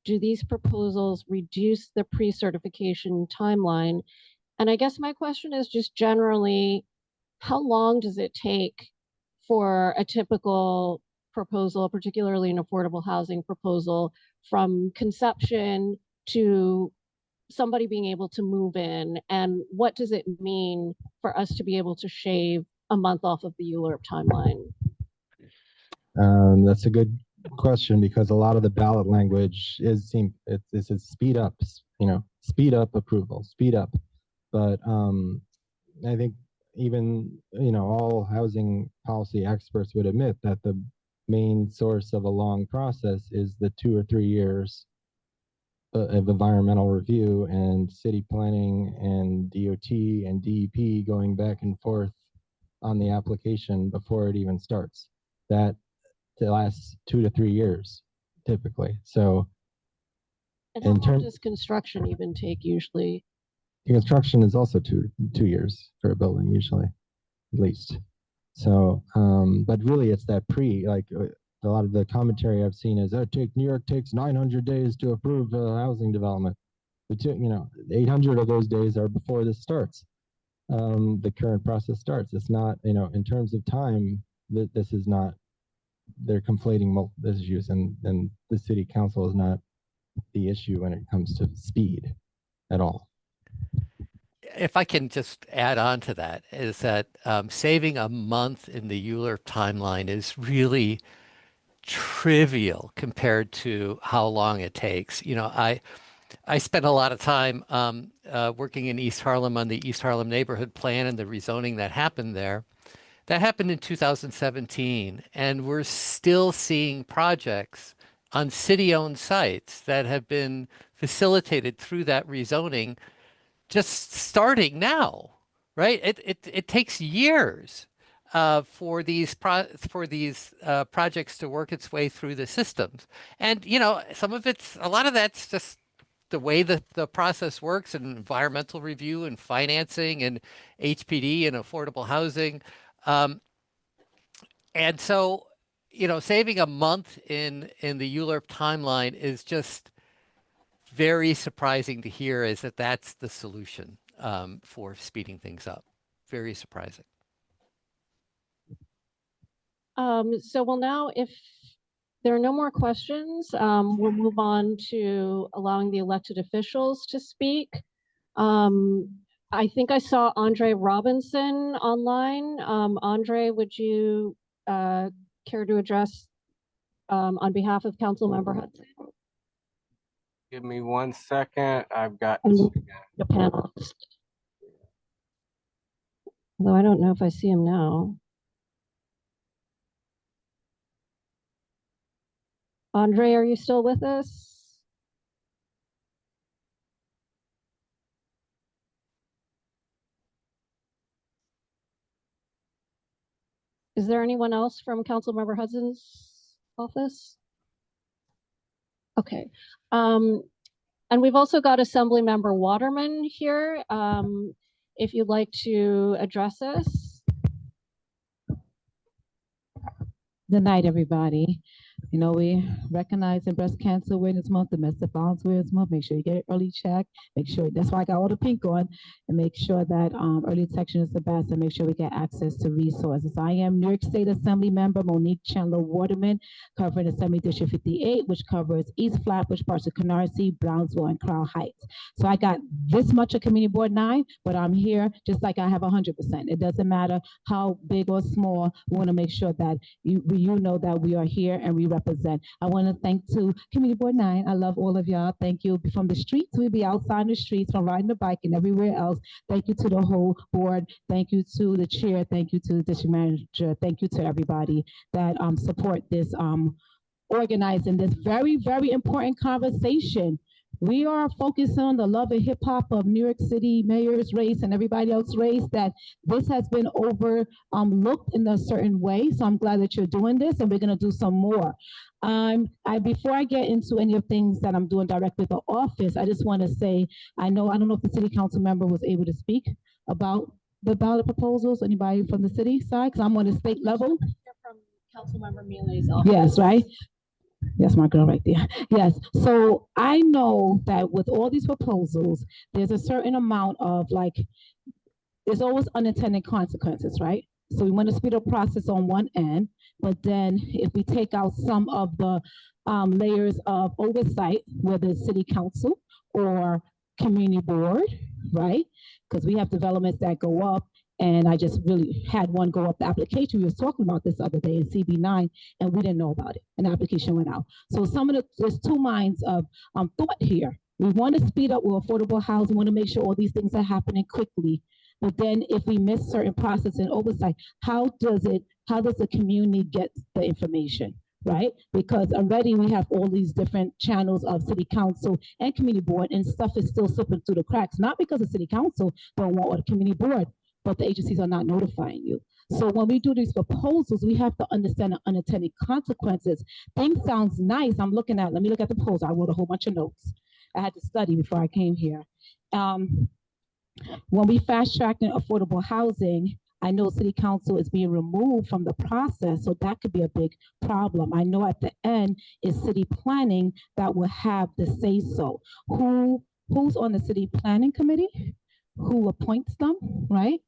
Do these proposals reduce the pre-certification timeline? And I guess my question is just generally, how long does it take for a typical proposal, particularly an affordable housing proposal, from conception to somebody being able to move in? And what does it mean for us to be able to shave a month off of the ULURP timeline? That's a good question because a lot of the ballot language is it's a speed up, speed up approval, speed up. But I think even all housing policy experts would admit that the main source of a long process is the 2 or 3 years of environmental review and city planning and DOT and DEP going back and forth on the application before it even starts. That lasts 2 to 3 years typically. So and how long does construction even take usually? Construction is also 2 years for a building usually, at least. So but really it's that a lot of the commentary I've seen is New York takes 900 days to approve housing development. But 800 of those days are before this starts. The current process starts. It's not, in terms of time, this is not, they're conflating multiple issues, and the city council is not the issue when it comes to speed at all. If I can just add on to that, is that saving a month in the ULURP timeline is really trivial compared to how long it takes. I spent a lot of time working in East Harlem on the East Harlem neighborhood plan and the rezoning that happened there. That happened in 2017, and we're still seeing projects on city-owned sites that have been facilitated through that rezoning just starting now, right? It takes years for these projects to work its way through the systems, and a lot of that's just the way that the process works in environmental review and financing and HPD and affordable housing. And so, saving a month in the ULURP timeline is just very surprising to hear, is that that's the solution for speeding things up. Very surprising. So now, if there are no more questions, we'll move on to allowing the elected officials to speak. I think I saw Andre Robinson online. Andre, would you care to address on behalf of Councilmember Hudson? Give me 1 second. I've got the panelist. Although I don't know if I see him now. Andre, are you still with us? Is there anyone else from Councilmember Hudson's office? Okay. And we've also got Assemblymember Waterman here. If you'd like to address us. Good night, everybody. We recognize in Breast Cancer Awareness Month, Domestic Violence Awareness Month. Make sure you get an early check. Make sure, that's why I got all the pink on, and make sure that early detection is the best, and make sure we get access to resources. I am New York State Assembly Member Monique Chandler Waterman, covering Assembly District 58, which covers East Flatbush, parts of Canarsie, Brownsville, and Crown Heights. So I got this much of Community Board 9, but I'm here just like I have 100%. It doesn't matter how big or small. We want to make sure that you know that we are here and we represent. I want to thank to Community Board 9. I love all of y'all. Thank you. From the streets, we'll be outside in the streets, from riding the bike and everywhere else. Thank you to the whole board. Thank you to the chair. Thank you to the district manager. Thank you to everybody that support this, organizing this very, very important conversation. We are focused on the love and hip hop of New York City mayor's race and everybody else's race, that this has been overlooked in a certain way. So I'm glad that you're doing this, and we're going to do some more. Before I get into any of the things that I'm doing directly with the office, I just want to say, I don't know if the city council member was able to speak about the ballot proposals? Anybody from the city side? Because I'm on the state level. From Councilmember Mealy's office. Yes, right? Yes, my girl right there. Yes. So I know that with all these proposals, there's a certain amount of like, there's always unintended consequences, right? So we want to speed up process on one end, but then if we take out some of the layers of oversight, whether it's city council or community board, right? Because we have developments that go up, and I just really had one go up the application. We was talking about this other day in CB9, and we didn't know about it. An application went out. So there's two minds of thought here. We want to speed up with affordable housing. We want to make sure all these things are happening quickly. But then if we miss certain process and oversight, how does the community get the information, right? Because already we have all these different channels of city council and community board, and stuff is still slipping through the cracks, not because the city council don't want, or the community board, but the agencies are not notifying you. So when we do these proposals, we have to understand the unintended consequences. Things sounds nice. Let me look at the proposal. I wrote a whole bunch of notes. I had to study before I came here. When we fast tracking affordable housing, I know city council is being removed from the process, so that could be a big problem. I know at the end is city planning that will have the say so. Who's on the city planning committee? Who appoints them, right?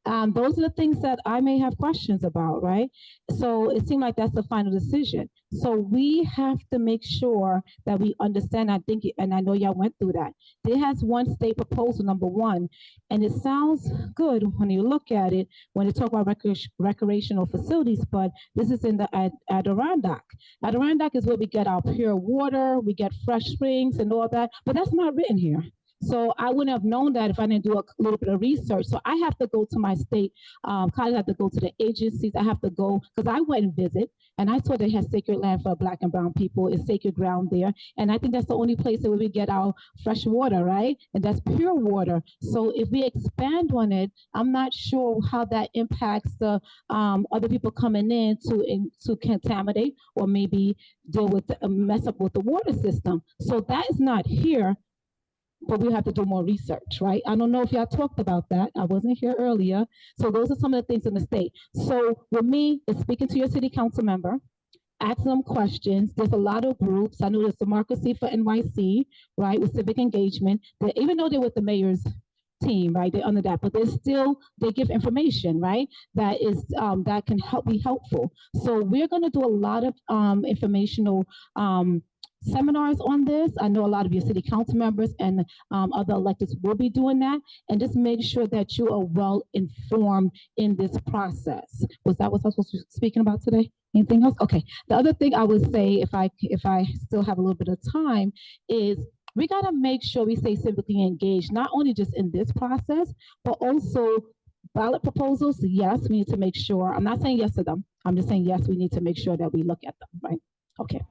Those are the things that I may have questions about, right? So it seemed like that's the final decision. So we have to make sure that we understand, I think, and I know y'all went through that. There has one state proposal, number one, and it sounds good when you look at it, when you talk about recreational facilities, but this is in the Adirondack. Adirondack is where we get our pure water, we get fresh springs and all that, but that's not written here. So I wouldn't have known that if I didn't do a little bit of research. So I have to go to my state college, I have to go to the agencies, I have to go, because I went and visit, and I saw they had sacred land for Black and brown people. It's sacred ground there. And I think that's the only place where we get our fresh water, right? And that's pure water. So if we expand on it, I'm not sure how that impacts the other people coming in to contaminate or maybe deal with mess up with the water system. So that is not here. But we have to do more research, right? I don't know if y'all talked about that. I wasn't here earlier. So those are some of the things in the state. So with me, it's speaking to your city council member, asking them questions. There's a lot of groups. I know there's Democracy for NYC, right, with civic engagement. Even though they're with the mayor's team, right, they're under that, but they give information, right, that is that can be helpful. So we're going to do a lot of informational seminars on this. I know a lot of your city council members and other electeds will be doing that, and just make sure that you are well informed in this process. Was that what I was supposed to be speaking about today? Anything else? Okay. The other thing I would say, if I still have a little bit of time, is we got to make sure we stay civically engaged, not only just in this process, but also ballot proposals. Yes, we need to make sure. I'm not saying yes to them. I'm just saying yes, we need to make sure that we look at them, right? Okay.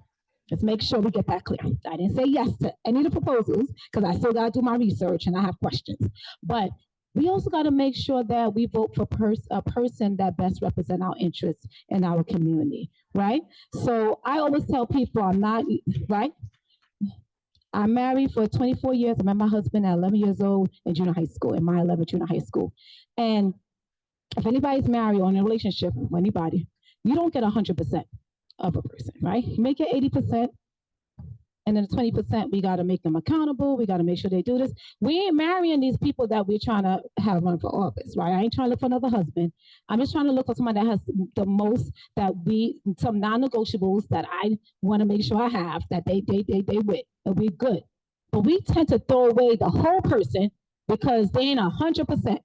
Let's make sure we get that clear. I didn't say yes to any of the proposals because I still got to do my research and I have questions. But we also got to make sure that we vote for a person that best represents our interests in our community, right? So I always tell people I'm not, right? I'm married for 24 years. I met my husband at 11 years old in junior high school, in my 11th junior high school. And if anybody's married or in a relationship with anybody, you don't get 100% of a person, right? You make it 80%, and then the 20%, we got to make them accountable. We got to make sure they do this. We ain't marrying these people that we're trying to have run for office, right? I ain't trying to look for another husband. I'm just trying to look for someone that has the most, some non-negotiables that I want to make sure I have, that they with, and we good. But we tend to throw away the whole person because they ain't 100%.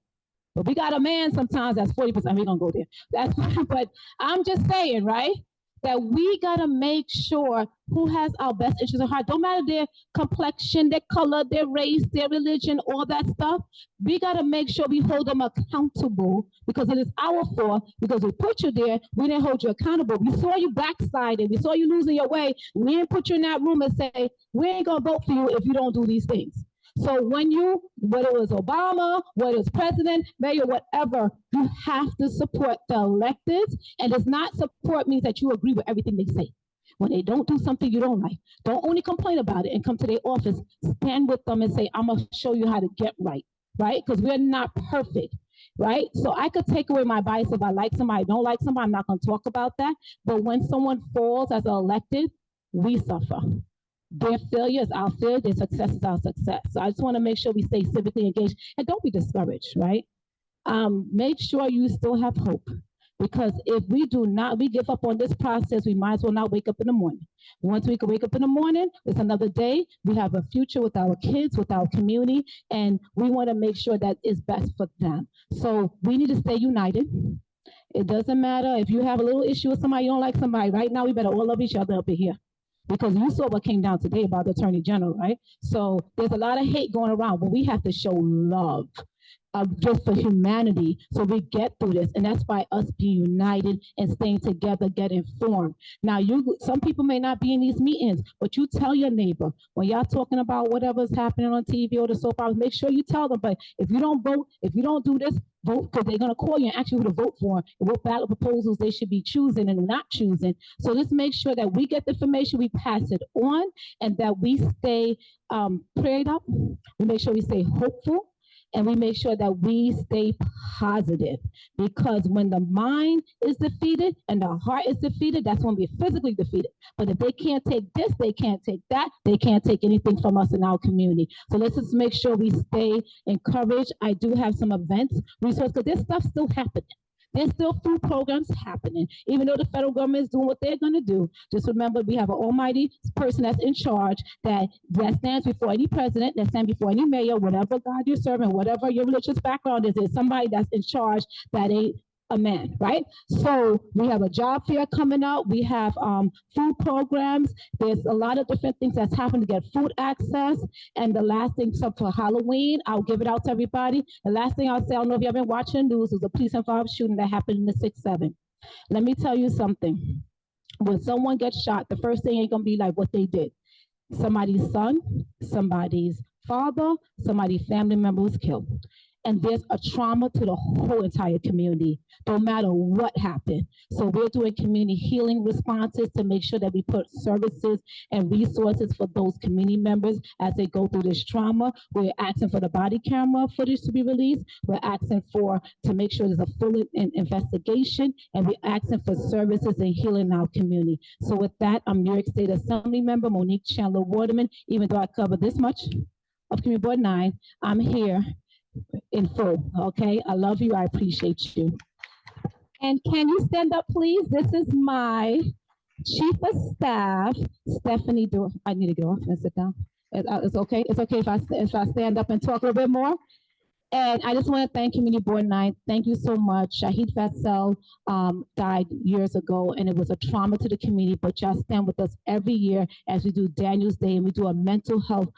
But we got a man sometimes that's 40%. We're gonna go there. That's but I'm just saying, right? That we gotta make sure who has our best interests at heart. Don't matter their complexion, their color, their race, their religion, all that stuff. We gotta make sure we hold them accountable because it is our fault, because we put you there, we didn't hold you accountable. We saw you backsliding, we saw you losing your way. We didn't put you in that room and say, we ain't gonna vote for you if you don't do these things. So when whether it was Obama, whether it's president, mayor, whatever, you have to support the electeds. And does not support means that you agree with everything they say. When they don't do something you don't like, don't only complain about it and come to their office, stand with them and say, I'm gonna show you how to get right, right? Because we're not perfect. right? So I could take away my bias if I like somebody, don't like somebody, I'm not gonna talk about that. But when someone falls as an elected, we suffer. Their failure is our failure, their success is our success. So I just wanna make sure we stay civically engaged and don't be discouraged, right? Make sure you still have hope. Because if we do not, we give up on this process, we might as well not wake up in the morning. Once we can wake up in the morning, it's another day. We have a future with our kids, with our community, and we want to make sure that it's best for them. So we need to stay united. It doesn't matter if you have a little issue with somebody, you don't like somebody. Right now, we better all love each other up in here. Because you saw what came down today about the Attorney General, right? So there's a lot of hate going around, but we have to show love. Just for humanity, so we get through this, and that's why us being united and staying together, get informed. Now, some people may not be in these meetings, but you tell your neighbor when y'all talking about whatever's happening on TV or the soap opera. Make sure you tell them. But if you don't vote, if you don't do this, vote, because they're gonna call you and ask you who to vote for and what ballot proposals they should be choosing and not choosing. So let's make sure that we get the information, we pass it on, and that we stay prayed up. We make sure we stay hopeful. And we make sure that we stay positive, because when the mind is defeated and the heart is defeated, that's when we're physically defeated. But if they can't take this, they can't take that, they can't take anything from us in our community. So let's just make sure we stay encouraged. I do have some events, resources, because there's stuff still happening. There's still food programs happening, even though the federal government is doing what they're going to do. Just remember, we have an almighty person that's in charge that stands before any president, that stands before any mayor, whatever God you're serving, whatever your religious background is, there's somebody that's in charge that ain't a man, right? So we have a job fair coming up. We have food programs. There's a lot of different things that's happening to get food access. And the last thing, so for Halloween, I'll give it out to everybody. The last thing I'll say, I don't know if you've been watching the news, was a police and fire shooting that happened in the 6-7. Let me tell you something. When someone gets shot, the first thing ain't gonna be like what they did. Somebody's son, somebody's father, somebody's family member was killed. And there's a trauma to the whole entire community, no matter what happened. So we're doing community healing responses to make sure that we put services and resources for those community members as they go through this trauma. We're asking for the body camera footage to be released. We're asking to make sure there's a full investigation, and we're asking for services and healing in our community. So with that, I'm New York State Assembly member Monique Chandler Waterman. Even though I cover this much of Community Board 9, I'm here in full, okay? I love you, I appreciate you. And can you stand up, please? This is my Chief of Staff, Stephanie. I need to get off and sit down. It's okay. It's okay if I stand up and talk a little bit more. And I just want to thank Community Board 9. Thank you so much. Shahid Fatsel died years ago, and it was a trauma to the community, but y'all stand with us every year as we do Daniel's Day, and we do a mental health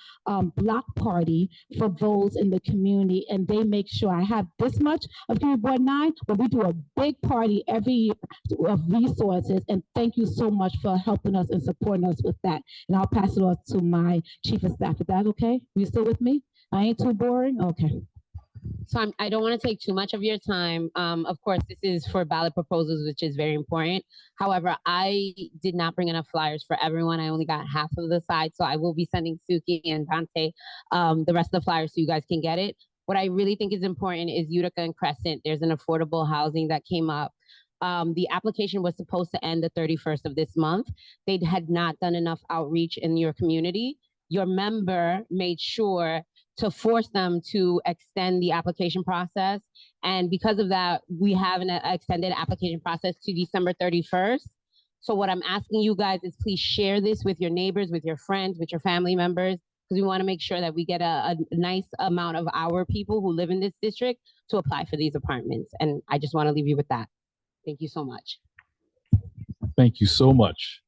block party for those in the community, and they make sure I have this much of Community Board 9, but we do a big party every year of resources, and thank you so much for helping us and supporting us with that. And I'll pass it off to my Chief of Staff. Is that okay? Are you still with me? I ain't too boring? Okay. So I don't want to take too much of your time. Of course, this is for ballot proposals, which is very important. However, I did not bring enough flyers for everyone. I only got half of the side, so I will be sending Suki and Dante the rest of the flyers so you guys can get it. What I really think is important is Utica and Crescent. There's an affordable housing that came up. The application was supposed to end the 31st of this month. They had not done enough outreach in your community. Your member made sure to force them to extend the application process. And because of that, we have an extended application process to December 31st. So what I'm asking you guys is please share this with your neighbors, with your friends, with your family members, because we want to make sure that we get a nice amount of our people who live in this district to apply for these apartments. And I just want to leave you with that. Thank you so much. Thank you so much.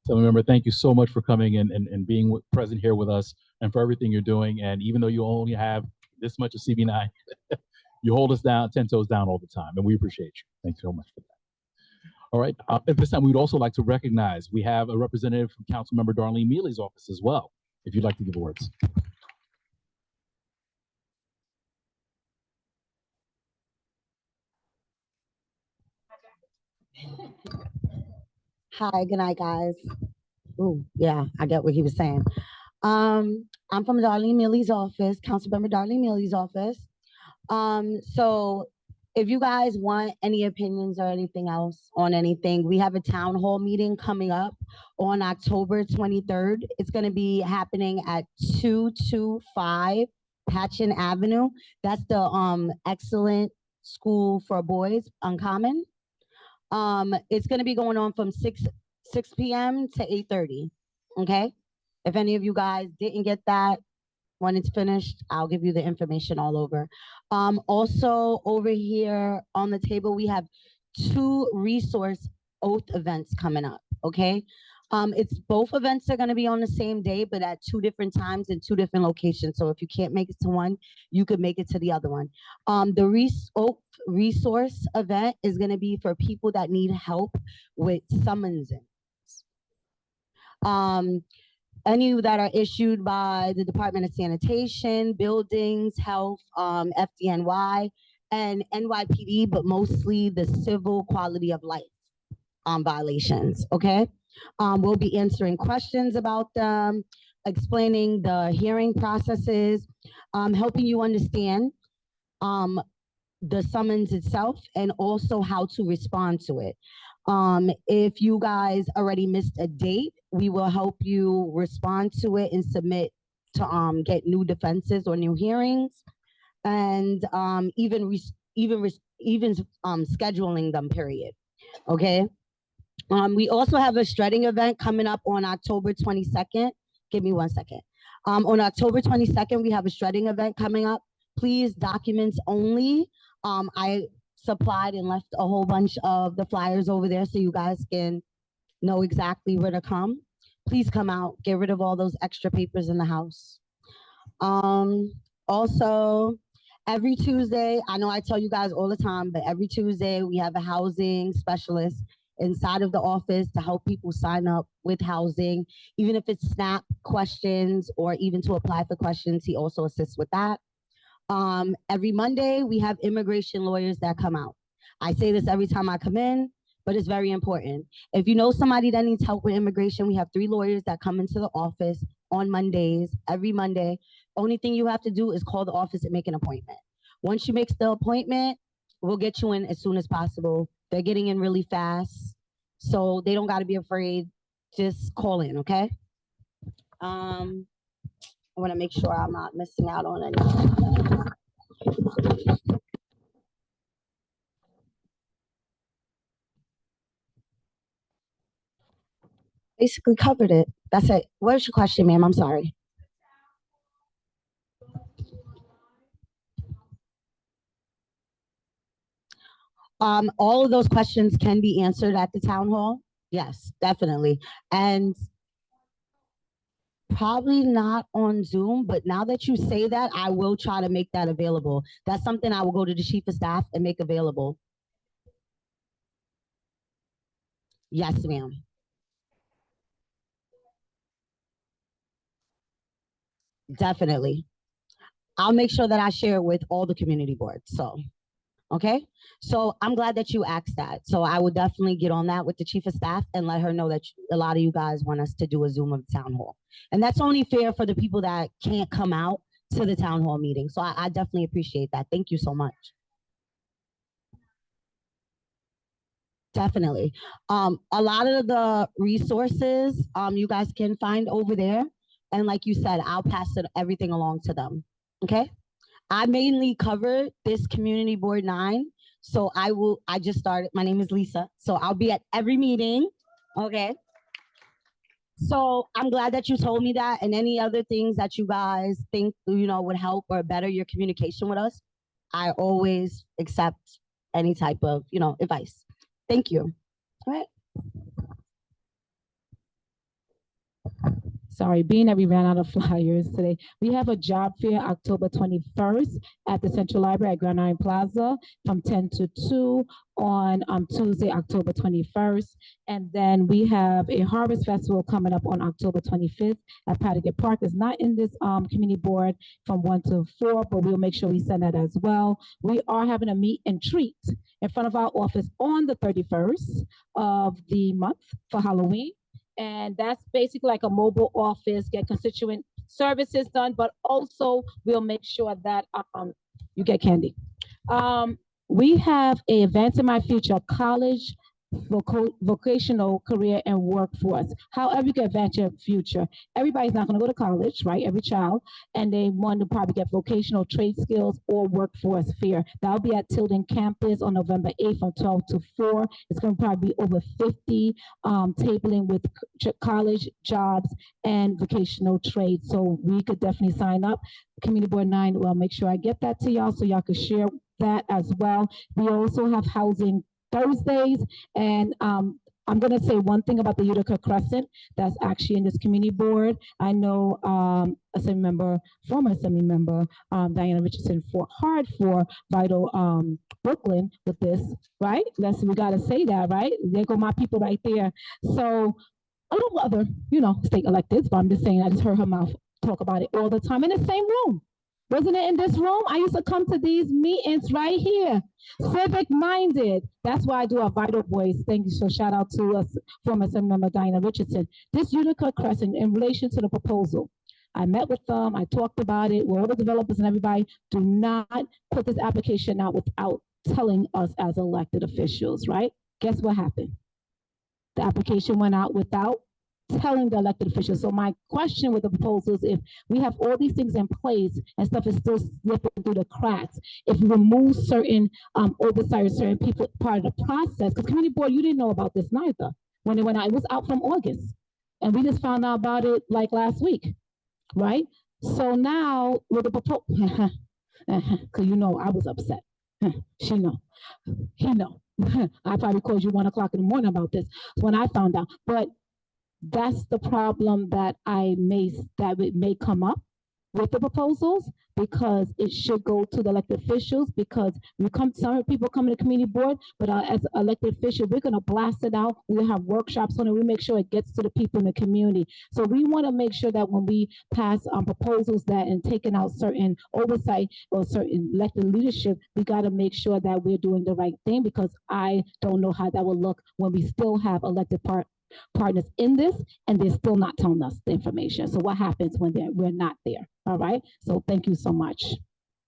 So remember, thank you so much for coming in and being present here with us, and for everything you're doing. And even though you only have this much of CB9, you hold us down, 10 toes down all the time, and we appreciate you. Thanks so much for that. All right, at this time, we'd also like to recognize, we have a representative from Councilmember Darlene Mealy's office as well, if you'd like to give words. Hi, good night, guys. Ooh, yeah, I get what he was saying. I'm from Darlene Mealy's office, Councilmember Darlene Mealy's office. So if you guys want any opinions or anything else on anything, we have a town hall meeting coming up on October 23rd. It's going to be happening at 225 Patchen Avenue. That's the Excellent School for Boys, Uncommon. It's going to be going on from 6 p.m. to 8:30. Okay. If any of you guys didn't get that, when it's finished, I'll give you the information all over. Also over here on the table, we have 2 resource oath events coming up. Okay. It's both events are going to be on the same day, but at 2 different times in 2 different locations. So if you can't make it to one, you could make it to the other one. The oath resource event is going to be for people that need help with summonses. Any that are issued by the Department of Sanitation, Buildings, Health, FDNY, and NYPD, but mostly the civil quality of life violations, okay? We'll be answering questions about them, explaining the hearing processes, helping you understand the summons itself and also how to respond to it. If you guys already missed a date, we will help you respond to it and submit to get new defenses or new hearings, and even scheduling them. Period. Okay. We also have a shredding event coming up on October 22nd. Give me 1 second. On October 22nd, we have a shredding event coming up. Please, documents only. I supplied and left a whole bunch of the flyers over there so you guys can know exactly where to come. Please come out, get rid of all those extra papers in the house. Also, every Tuesday, I know I tell you guys all the time, but every Tuesday we have a housing specialist inside of the office to help people sign up with housing, even if it's SNAP questions or even to apply for questions. He also assists with that. Every Monday, we have immigration lawyers that come out. I say this every time I come in, but it's very important. If you know somebody that needs help with immigration, we have 3 lawyers that come into the office on Mondays, every Monday. Only thing you have to do is call the office and make an appointment. Once you make the appointment, we'll get you in as soon as possible. They're getting in really fast, so they don't got to be afraid. Just call in, okay? I want to make sure I'm not missing out on anything. Basically covered it. That's it. What's your question, ma'am? I'm sorry. All of those questions can be answered at the town hall. Yes, definitely. And probably not on Zoom, but now that you say that, I will try to make that available. That's something I will go to the chief of staff and make available. Yes, ma'am. Definitely. I'll make sure that I share it with all the community boards. So, okay. So I'm glad that you asked that. So I will definitely get on that with the chief of staff and let her know that a lot of you guys want us to do a Zoom of the town hall. And that's only fair for the people that can't come out to the town hall meeting. So I definitely appreciate that. Thank you so much. Definitely. A lot of the resources you guys can find over there. And like you said, I'll pass everything along to them. Okay. I mainly cover this community board 9. So I just started. My name is Lisa. So I'll be at every meeting. Okay. So I'm glad that you told me that, and any other things that you guys think, would help or better your communication with us. I always accept any type of, advice. Thank you. All right. Sorry, being that we ran out of flyers today, we have a job fair October 21st at the Central Library at Grand Island Plaza from 10 to 2 on Tuesday, October 21st. And then we have a Harvest Festival coming up on October 25th at Patrick Park. It's not in this community board from 1 to 4, but we'll make sure we send that as well. We are having a meet and treat in front of our office on the 31st of the month for Halloween. And that's basically like a mobile office, get constituents services done, but also we'll make sure that you get candy. We have a Advance in My Future college vocational career and workforce. However you can advance your future. Everybody's not going to go to college, right? Every child, and they want to probably get vocational trade skills or workforce fair. That'll be at Tilden campus on November 8th from 12 to 4. It's going to probably be over 50 tabling with college jobs and vocational trade. So we could definitely sign up. Community Board 9 will make sure I get that to y'all so y'all can share that as well. We also have housing Thursdays, and I'm going to say one thing about the Utica Crescent that's actually in this community board. I know Assembly Member, former Assembly Member Diana Richardson fought hard for Vital Brooklyn with this, right? We got to say that, right? There go my people right there. So a little other, state electeds, but I'm just saying I just heard her mouth talk about it all the time in the same room. Wasn't it in this room? I used to come to these meetings right here. Civic minded. That's why I do a Vital Voice. Thank you. So shout out to us, former Assembly Member Diana Richardson. This Utica Crescent, in relation to the proposal, I met with them. I talked about it with all the developers and everybody. Do not put this application out without telling us as elected officials, right? Guess what happened? The application went out without telling the elected officials. So my question with the proposal is, if we have all these things in place and stuff is still slipping through the cracks, if we remove certain oversight, certain people part of the process, because community board, you didn't know about this neither when it went out. It was out from August, and we just found out about it like last week, right? So now with the proposal, because I was upset. She know, he know. I probably called you 1 o'clock in the morning about this when I found out, but that's the problem that it may come up with the proposals, because it should go to the elected officials, because some people come to the community board, but as elected officials, we're going to blast it out. We'll have workshops on it. We make sure it gets to the people in the community. So we want to make sure that when we pass proposals and taking out certain oversight or certain elected leadership, we got to make sure that we're doing the right thing, because I don't know how that will look when we still have elected partners in this and they're still not telling us the information. So what happens when we're not there? All right. So thank you so much.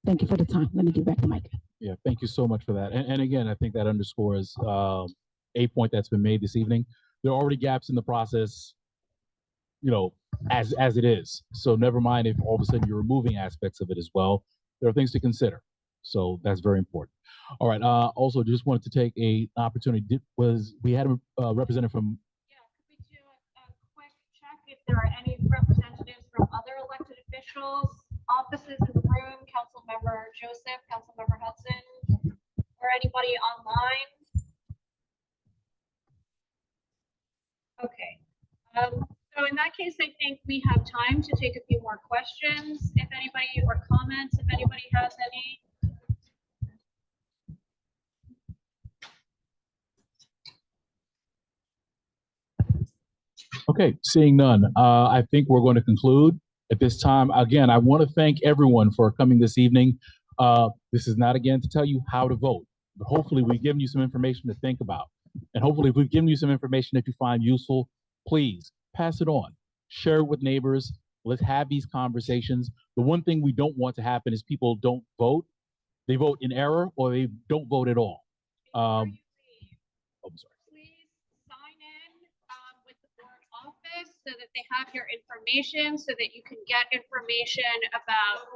Thank you for the time. Let me give back the mic. Yeah, thank you so much for that. And again, I think that underscores a point that's been made this evening. There are already gaps in the process, as it is. So never mind if all of a sudden you're removing aspects of it as well. There are things to consider. So that's very important. All right. Also, just wanted to take an opportunity. We had a representative from. Could we do a quick check if there are any representatives from other elected officials, offices in the room, Councilmember Joseph, Councilmember Hudson, or anybody online? Okay. So in that case, I think we have time to take a few more questions, if anybody, or comments, if anybody has any. Okay, seeing none, I think we're going to conclude at this time. Again, I want to thank everyone for coming this evening. This is not, again, to tell you how to vote, but hopefully we've given you some information to think about. And hopefully if we've given you some information that you find useful, please pass it on, share it with neighbors. Let's have these conversations. The one thing we don't want to happen is people don't vote. They vote in error or they don't vote at all. I'm sorry. Please sign in with the board office so that they have your information, so that you can get information about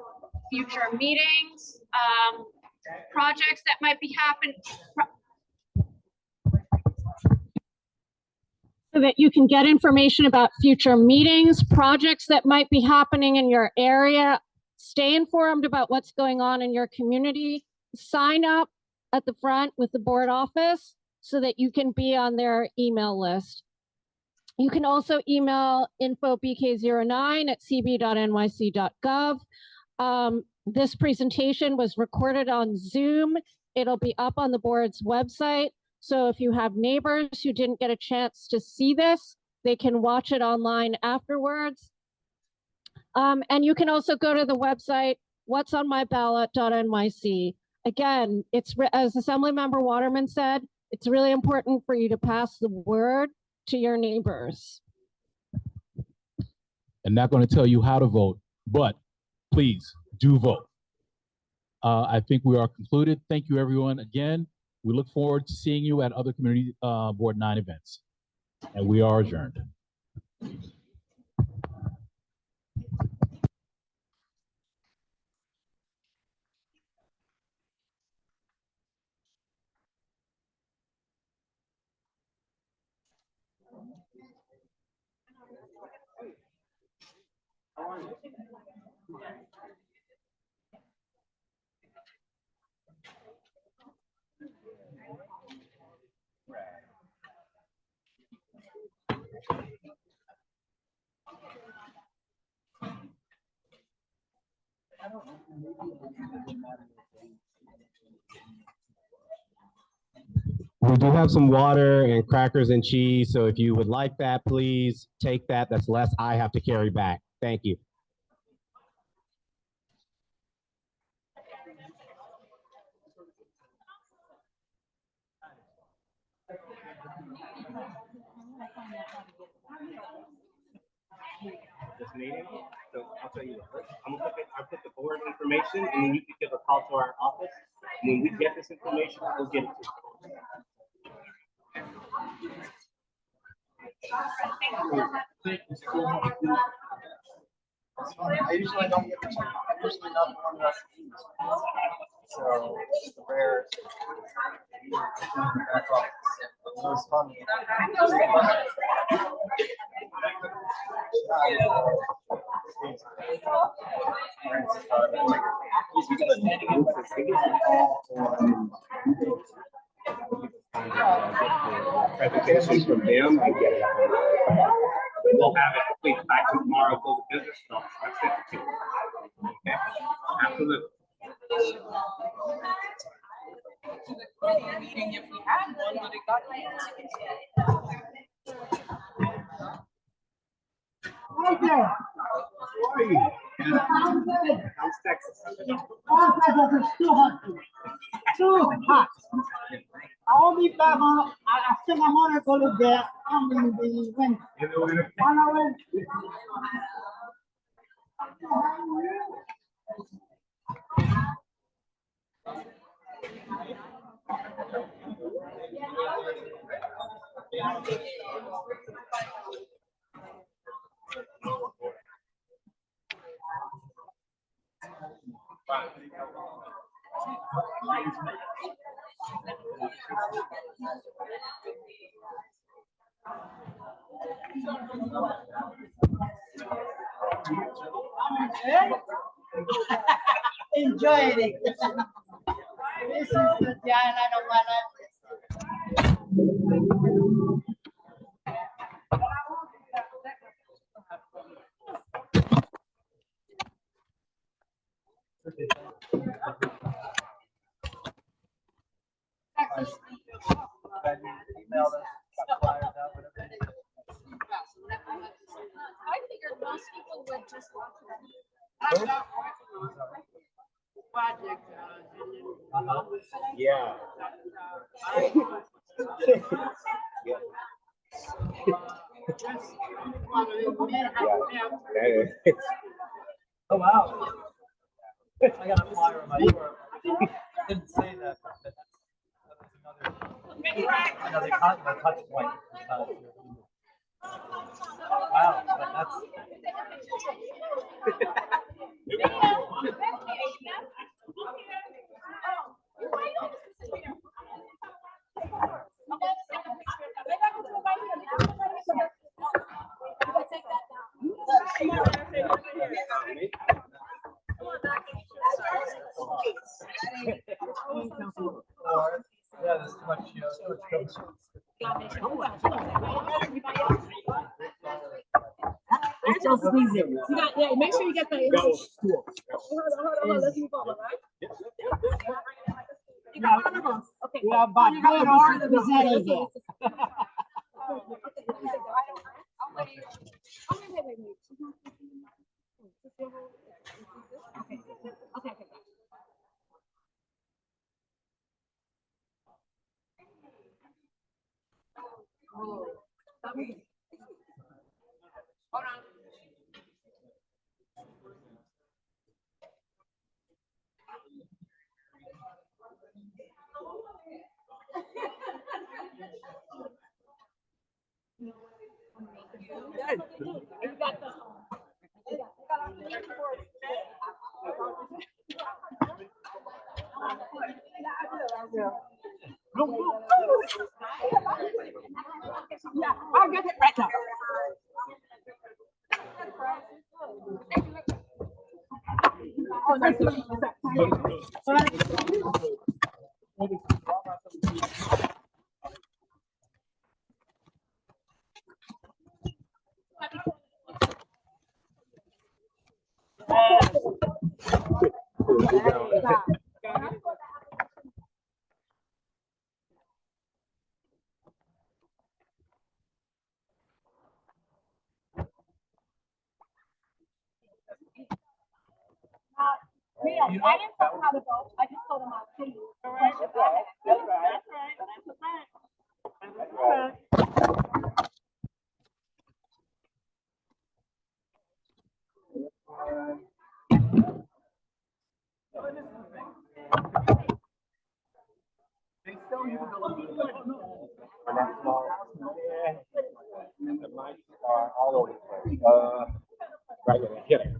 future meetings, projects that might be happening. So that you can get information about future meetings, projects that might be happening in your area. Stay informed about what's going on in your community. Sign up at the front with the board office so that you can be on their email list. You can also email infobk09@cb.nyc.gov. This presentation was recorded on Zoom. It'll be up on the board's website. So if you have neighbors who didn't get a chance to see this, they can watch it online afterwards. And you can also go to the website, whatsonmyballot.nyc. Again, it's, as Assemblymember Waterman said, it's really important for you to pass the word to your neighbors. and not going to tell you how to vote, but please do vote. I think we are concluded. Thank you, everyone. Again, we look forward to seeing you at other Community Board 9 events. And we are adjourned. We do have some water and crackers and cheese, so if you would like that, please take that. That's less I have to carry back. Thank you. This meeting, so I'll tell you what, I'll put the board information, and then you can give a call to our office. When we get this information, we'll get it to you. Thank you so much. I usually don't get the chance. I'm usually not the one that's so it's rare. So it's fun. Presentations from them, I get it. We'll have it complete back tomorrow for the business stuff. Okay, absolutely. Meeting if we had one, but it got Right there. How are you? How's Texas? All Texas is too hot. Too hot. I'll be back on. I think I'm gonna go to bed. I'm in the winter. 1 hour. Enjoyed it. This is the Diana I figured most people would just watch Yeah. Oh wow! I got a flyer on my door. Didn't say that. But that's another touch point. Wow, but that's. Yeah, there's too much, It's still squeezing. You got, yeah, make sure you get the. Hold on, let's move on, right? You got one of those. Okay. We are back. Good art representing here. Okay. Hold on. Yeah, I'll get it right now. Oh, nice to meet you. I didn't tell him how to go. I just told him how to see. All right. That's right. That's right. That's right. They still use the mics are all over the place. Right there, hit it.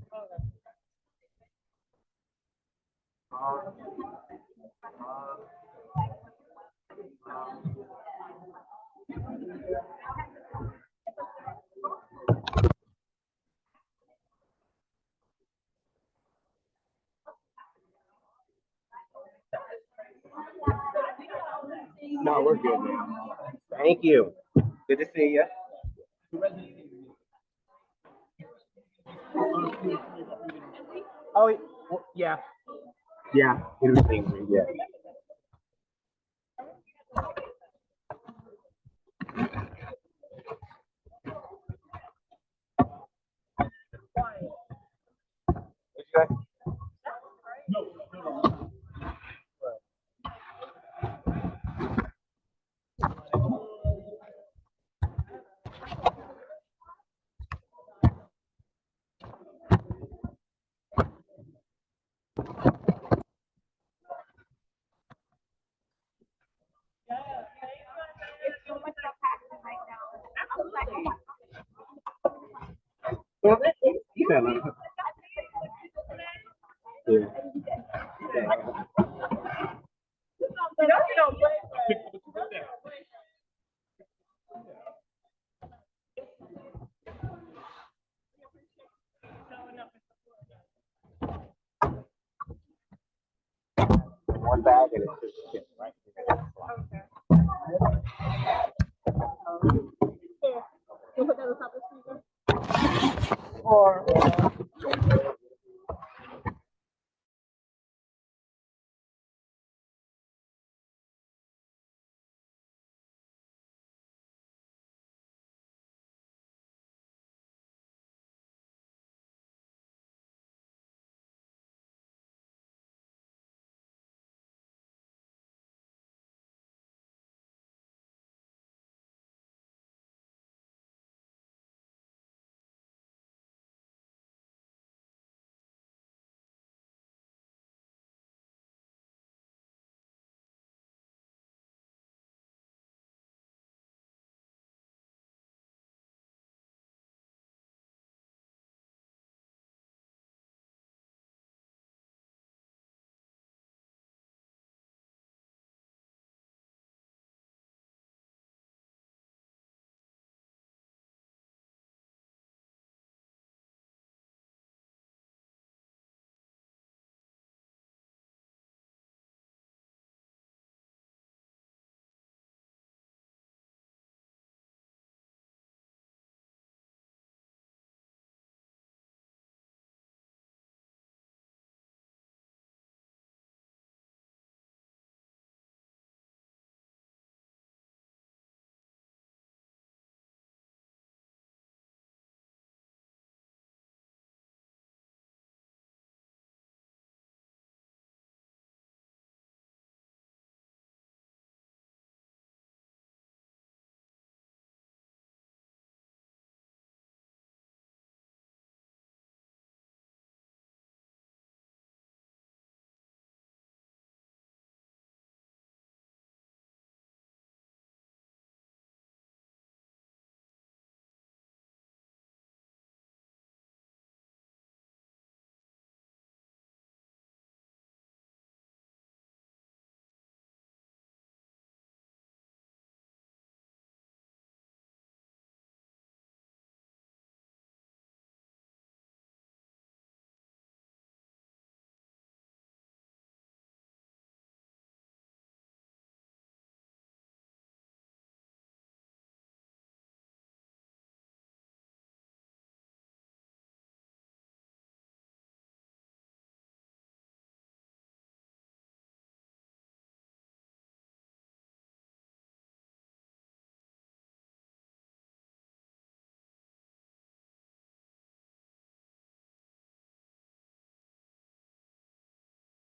No, we're good now. Thank you. Good to see you. Oh, well, yeah. Yeah, it was angry, yeah. What'd you say? Well, yeah. One bag and it's just shit, right? You put that on top of the speaker? Or